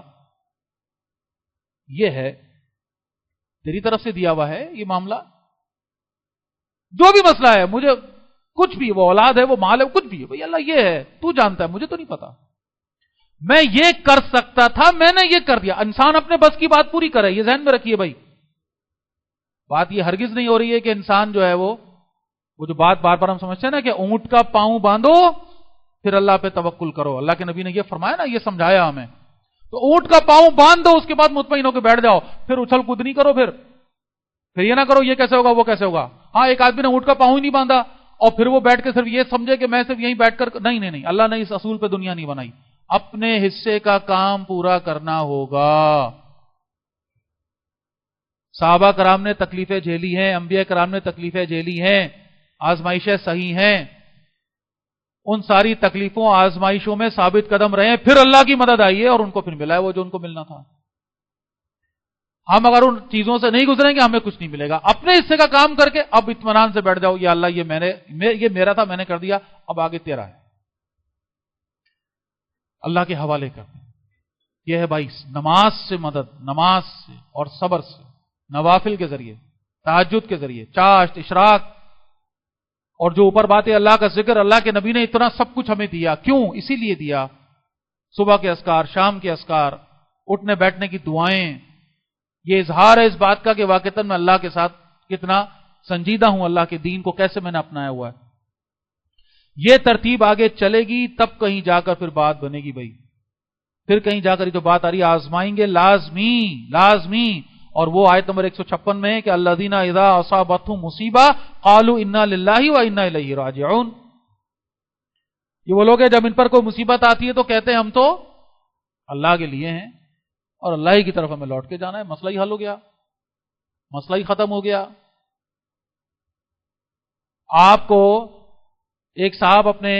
یہ ہے تیری طرف سے دیا ہوا ہے یہ معاملہ، جو بھی مسئلہ ہے، مجھے کچھ بھی، وہ اولاد ہے، وہ مال ہے، کچھ بھی ہے، بھائی اللہ یہ ہے، تو جانتا ہے، مجھے تو نہیں پتا. میں یہ کر سکتا تھا، میں نے یہ کر دیا. انسان اپنے بس کی بات پوری کرے، یہ ذہن میں رکھیے بھائی. بات یہ ہرگز نہیں ہو رہی ہے کہ انسان جو ہے وہ جو بات بار بار ہم سمجھتے ہیں نا کہ اونٹ کا پاؤں باندھو پھر اللہ پہ توکل کرو. اللہ کے نبی نے یہ فرمایا نا، یہ سمجھایا ہمیں. تو اونٹ کا پاؤں باندھ دو، اس کے بعد مطمئن ہو کے بیٹھ جاؤ، پھر اچھل کود نہیں کرو. پھر یہ نہ کرو یہ کیسے ہوگا وہ کیسے ہوگا. ہاں ایک آدمی نے اونٹ کا پاؤں ہی نہیں باندھا اور پھر وہ بیٹھ کے صرف یہ سمجھے کہ میں صرف یہیں بیٹھ کر، نہیں، اللہ نے اس اصول پہ دنیا نہیں بنائی. اپنے حصے کا کام پورا کرنا ہوگا. صحابہ کرام نے تکلیفیں جھیلی ہیں، انبیاء کرام نے تکلیفیں جھیلی ہیں، آزمائشیں صحیح ہیں. ان ساری تکلیفوں آزمائشوں میں ثابت قدم رہے ہیں، پھر اللہ کی مدد آئی ہے اور ان کو پھر ملا ہے وہ جو ان کو ملنا تھا. ہم اگر ان چیزوں سے نہیں گزریں گے ہمیں کچھ نہیں ملے گا. اپنے حصے کا کام کر کے اب اطمینان سے بیٹھ جاؤ، یا اللہ یہ میرا تھا، میں نے کر دیا، اب آگے تیرا ہے. اللہ کے حوالے کر دیں. یہ ہے بھائی نماز سے مدد، نماز سے اور صبر سے، نوافل کے ذریعے، تہجد کے ذریعے، چاشت، اشراق، اور جو اوپر بات ہے اللہ کا ذکر. اللہ کے نبی نے اتنا سب کچھ ہمیں دیا، کیوں؟ اسی لیے دیا. صبح کے اذکار، شام کے اذکار، اٹھنے بیٹھنے کی دعائیں، یہ اظہار ہے اس بات کا کہ واقعتاً میں اللہ کے ساتھ کتنا سنجیدہ ہوں، اللہ کے دین کو کیسے میں نے اپنایا ہوا ہے. یہ ترتیب آگے چلے گی تب کہیں جا کر پھر بات بنے گی بھائی. پھر کہیں جا کر یہ جو بات آ رہی ہے، آزمائیں گے لازمی. اور وہ آیت نمبر 156 میں ہے کہ الذین اذا اصابتهم مصیبہ قالوا انا للہ وانا الیہ راجعون. یہ وہ لوگ ہیں جب ان پر کوئی مصیبت آتی ہے تو کہتے ہیں ہم تو اللہ کے لیے ہیں اور اللہ ہی کی طرف ہمیں لوٹ کے جانا ہے. مسئلہ ہی حل ہو گیا، مسئلہ ہی ختم ہو گیا. آپ کو ایک صاحب اپنے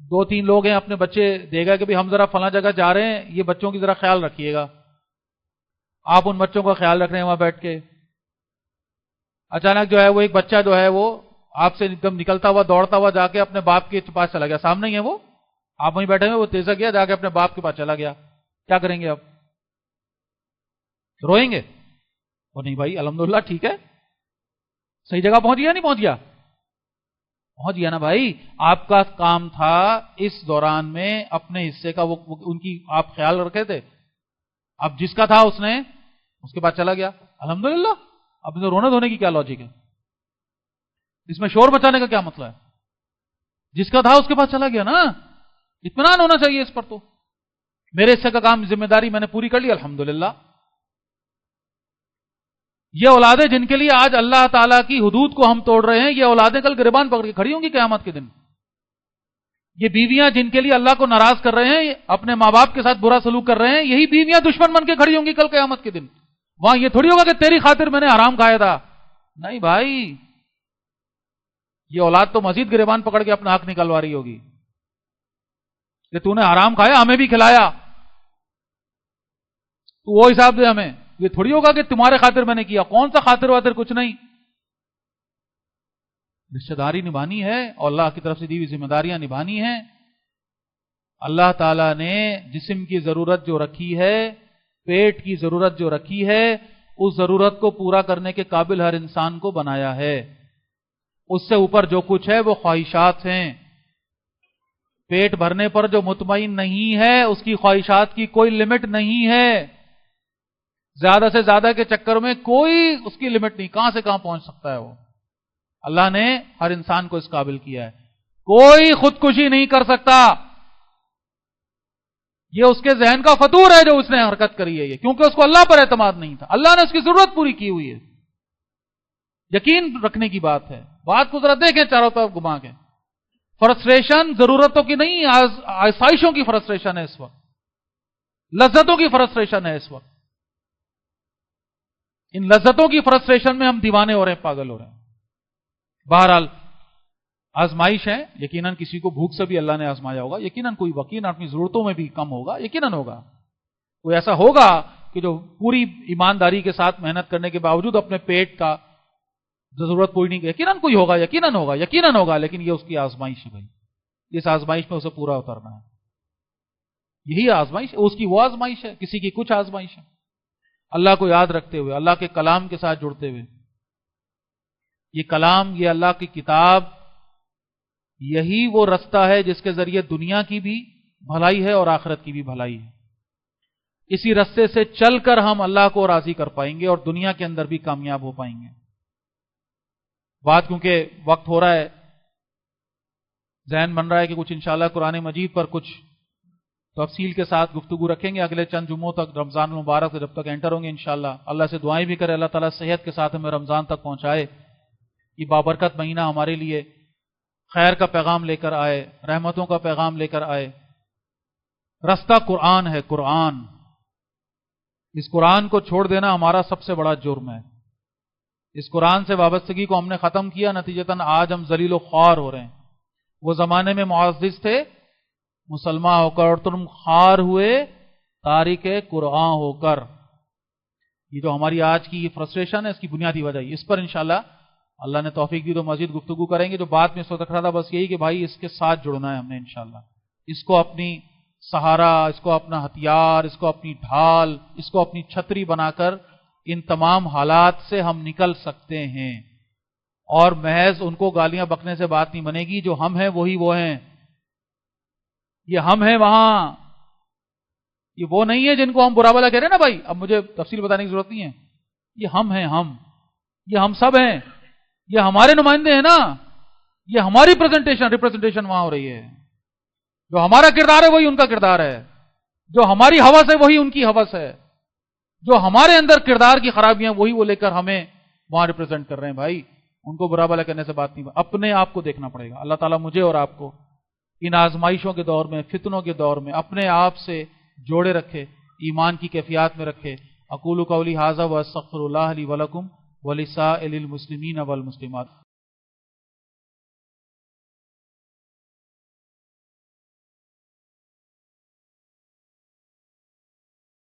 2-3 لوگ ہیں، اپنے بچے دے گا کہ بھی ہم ذرا فلاں جگہ جا رہے ہیں، یہ بچوں کی ذرا خیال رکھیے گا. آپ ان بچوں کا خیال رکھ رہے ہیں وہاں بیٹھ کے. اچانک جو ہے وہ ایک بچہ جو ہے وہ آپ سے ایک دم نکلتا ہوا دوڑتا ہوا جا کے اپنے باپ کے پاس چلا گیا. سامنے ہی ہے وہ، آپ وہیں بیٹھے ہوئے، وہ تیزا گیا جا کے اپنے باپ کے پاس چلا گیا. کیا کریں گے آپ؟ روئیں گے؟ وہ نہیں بھائی الحمدللہ ٹھیک ہے، صحیح جگہ پہنچ گیا، نہیں پہنچ گیا؟ پہنچ گیا نا بھائی. آپ کا کام تھا اس دوران میں اپنے حصے کا وہ ان کی آپ خیال رکھے تھے. اب جس کا تھا اس نے اس کے بعد چلا گیا، الحمدللہ. اب اسے رونے دھونے کی کیا لاجک ہے؟ اس میں شور بچانے کا کیا مطلب ہے؟ جس کا تھا اس کے پاس چلا گیا نا. اطمینان ہونا چاہیے اس پر. تو میرے حصے کا کام، ذمہ داری میں نے پوری کر لی، الحمدللہ. یہ اولادیں جن کے لیے آج اللہ تعالیٰ کی حدود کو ہم توڑ رہے ہیں، یہ اولادیں کل گریبان پکڑ کے کھڑی ہوں گی قیامت کے دن. یہ بیویاں جن کے لیے اللہ کو ناراض کر رہے ہیں، اپنے ماں باپ کے ساتھ برا سلوک کر رہے ہیں، یہی بیویاں دشمن بن کے کھڑی ہوں گی کل قیامت کے دن. وہاں یہ تھوڑی ہوگا کہ تیری خاطر میں نے حرام کھایا تھا. نہیں بھائی، یہ اولاد تو مزید گریبان پکڑ کے اپنا حق نکلوا رہی ہوگی. کہ تو نے حرام کھایا ہمیں بھی کھلایا، تو وہ حساب دے ہمیں. یہ تھوڑی ہوگا کہ تمہارے خاطر میں نے کیا. کون سا خاطر واتر؟ کچھ نہیں. رشتہ داری نبھانی ہے اور اللہ کی طرف سے دی ہوئی ذمہ داریاں نبھانی ہیں. اللہ تعالیٰ نے جسم کی ضرورت جو رکھی ہے، پیٹ کی ضرورت جو رکھی ہے، اس ضرورت کو پورا کرنے کے قابل ہر انسان کو بنایا ہے. اس سے اوپر جو کچھ ہے وہ خواہشات ہیں. پیٹ بھرنے پر جو مطمئن نہیں ہے اس کی خواہشات کی کوئی لمٹ نہیں ہے. زیادہ سے زیادہ کے چکر میں کوئی اس کی لمٹ نہیں، کہاں سے کہاں پہنچ سکتا ہے وہ. اللہ نے ہر انسان کو اس قابل کیا ہے. کوئی خودکشی نہیں کر سکتا. یہ اس کے ذہن کا فطور ہے جو اس نے حرکت کری ہے، یہ کیونکہ اس کو اللہ پر اعتماد نہیں تھا. اللہ نے اس کی ضرورت پوری کی ہوئی ہے. یقین رکھنے کی بات ہے. بات کو ذرا دیکھیں چاروں طرف گھما کے. فرسٹریشن ضرورتوں کی نہیں، آسائشوں کی فرسٹریشن ہے اس وقت، لذتوں کی فرسٹریشن ہے اس وقت. ان لذتوں کی فرسٹریشن میں ہم دیوانے ہو رہے ہیں، پاگل ہو رہے ہیں. بہرحال آزمائش ہے. یقیناً کسی کو بھوک سے بھی اللہ نے آزمایا ہوگا، یقیناً کوئی وکیل اپنی ضرورتوں میں بھی کم ہوگا، یقیناً ہوگا. کوئی ایسا ہوگا کہ جو پوری ایمانداری کے ساتھ محنت کرنے کے باوجود اپنے پیٹ کا ضرورت پوری نہیں کی. یقیناً کوئی ہوگا، یقیناً ہوگا، یقیناً ہوگا. لیکن یہ اس کی آزمائش ہے بھائی. اس آزمائش میں اسے پورا اترنا ہے. یہی آزمائش اس کی، وہ آزمائش ہے. کسی کی کچھ آزمائش ہے. اللہ کو یاد رکھتے ہوئے، اللہ کے کلام کے ساتھ جڑتے ہوئے. یہ کلام، یہ اللہ کی کتاب، یہی وہ رستہ ہے جس کے ذریعے دنیا کی بھی بھلائی ہے اور آخرت کی بھی بھلائی ہے. اسی رستے سے چل کر ہم اللہ کو راضی کر پائیں گے اور دنیا کے اندر بھی کامیاب ہو پائیں گے. بات کیونکہ وقت ہو رہا ہے، ذہن بن رہا ہے کہ کچھ انشاءاللہ قرآن مجید پر کچھ تفصیل کے ساتھ گفتگو رکھیں گے اگلے چند جمعوں تک، رمضان المبارک سے جب تک انٹر ہوں گے انشاءاللہ. اللہ سے دعائیں بھی کرے اللہ تعالیٰ صحت کے ساتھ ہمیں رمضان تک پہنچائے. یہ بابرکت مہینہ ہمارے لیے خیر کا پیغام لے کر آئے، رحمتوں کا پیغام لے کر آئے. رستہ قرآن ہے، قرآن. اس قرآن کو چھوڑ دینا ہمارا سب سے بڑا جرم ہے. اس قرآن سے وابستگی کو ہم نے ختم کیا، نتیجتاً آج ہم ذلیل و خوار ہو رہے ہیں. وہ زمانے میں معزز تھے مسلمان ہو کر، اور تم خوار ہوئے تارک قرآن ہو کر. یہ جو ہماری آج کی یہ فرسٹریشن ہے، اس کی بنیادی وجہ اس پر انشاءاللہ اللہ نے توفیق دی تو مزید گفتگو کریں گے. جو بات میں اس وقت رکھ رہا تھا بس یہی کہ بھائی اس کے ساتھ جڑنا ہے ہم نے انشاءاللہ. اس کو اپنی سہارا، اس کو اپنا ہتھیار، اس کو اپنی ڈھال، اس کو اپنی چھتری بنا کر ان تمام حالات سے ہم نکل سکتے ہیں. اور محض ان کو گالیاں بکنے سے بات نہیں بنے گی. جو ہم ہیں وہی وہ ہیں. یہ ہم ہیں وہاں، یہ وہ نہیں ہے جن کو ہم برا بھلا کہہ رہے ہیں نا بھائی. اب مجھے تفصیل بتانے کی ضرورت نہیں ہے. یہ ہم ہیں، یہ ہم سب ہیں. یہ ہمارے نمائندے ہیں نا. یہ ہماری ریپرزنٹیشن وہاں ہو رہی ہے. جو ہمارا کردار ہے وہی ان کا کردار ہے. جو ہماری ہوس ہے وہی ان کی ہوس ہے. جو ہمارے اندر کردار کی خرابیاں وہی وہ لے کر ہمیں وہاں ریپرزینٹ کر رہے ہیں بھائی. ان کو برا بھلا کرنے سے بات نہیں، اپنے آپ کو دیکھنا پڑے گا. اللہ تعالیٰ مجھے اور آپ کو ان آزمائشوں کے دور میں، فتنوں کے دور میں اپنے آپ سے جوڑے رکھے، ایمان کی کیفیات میں رکھے. اقول قولی ھذا واستغفر اللہ لی ولکم ولسائر المسلمین والمسلمات.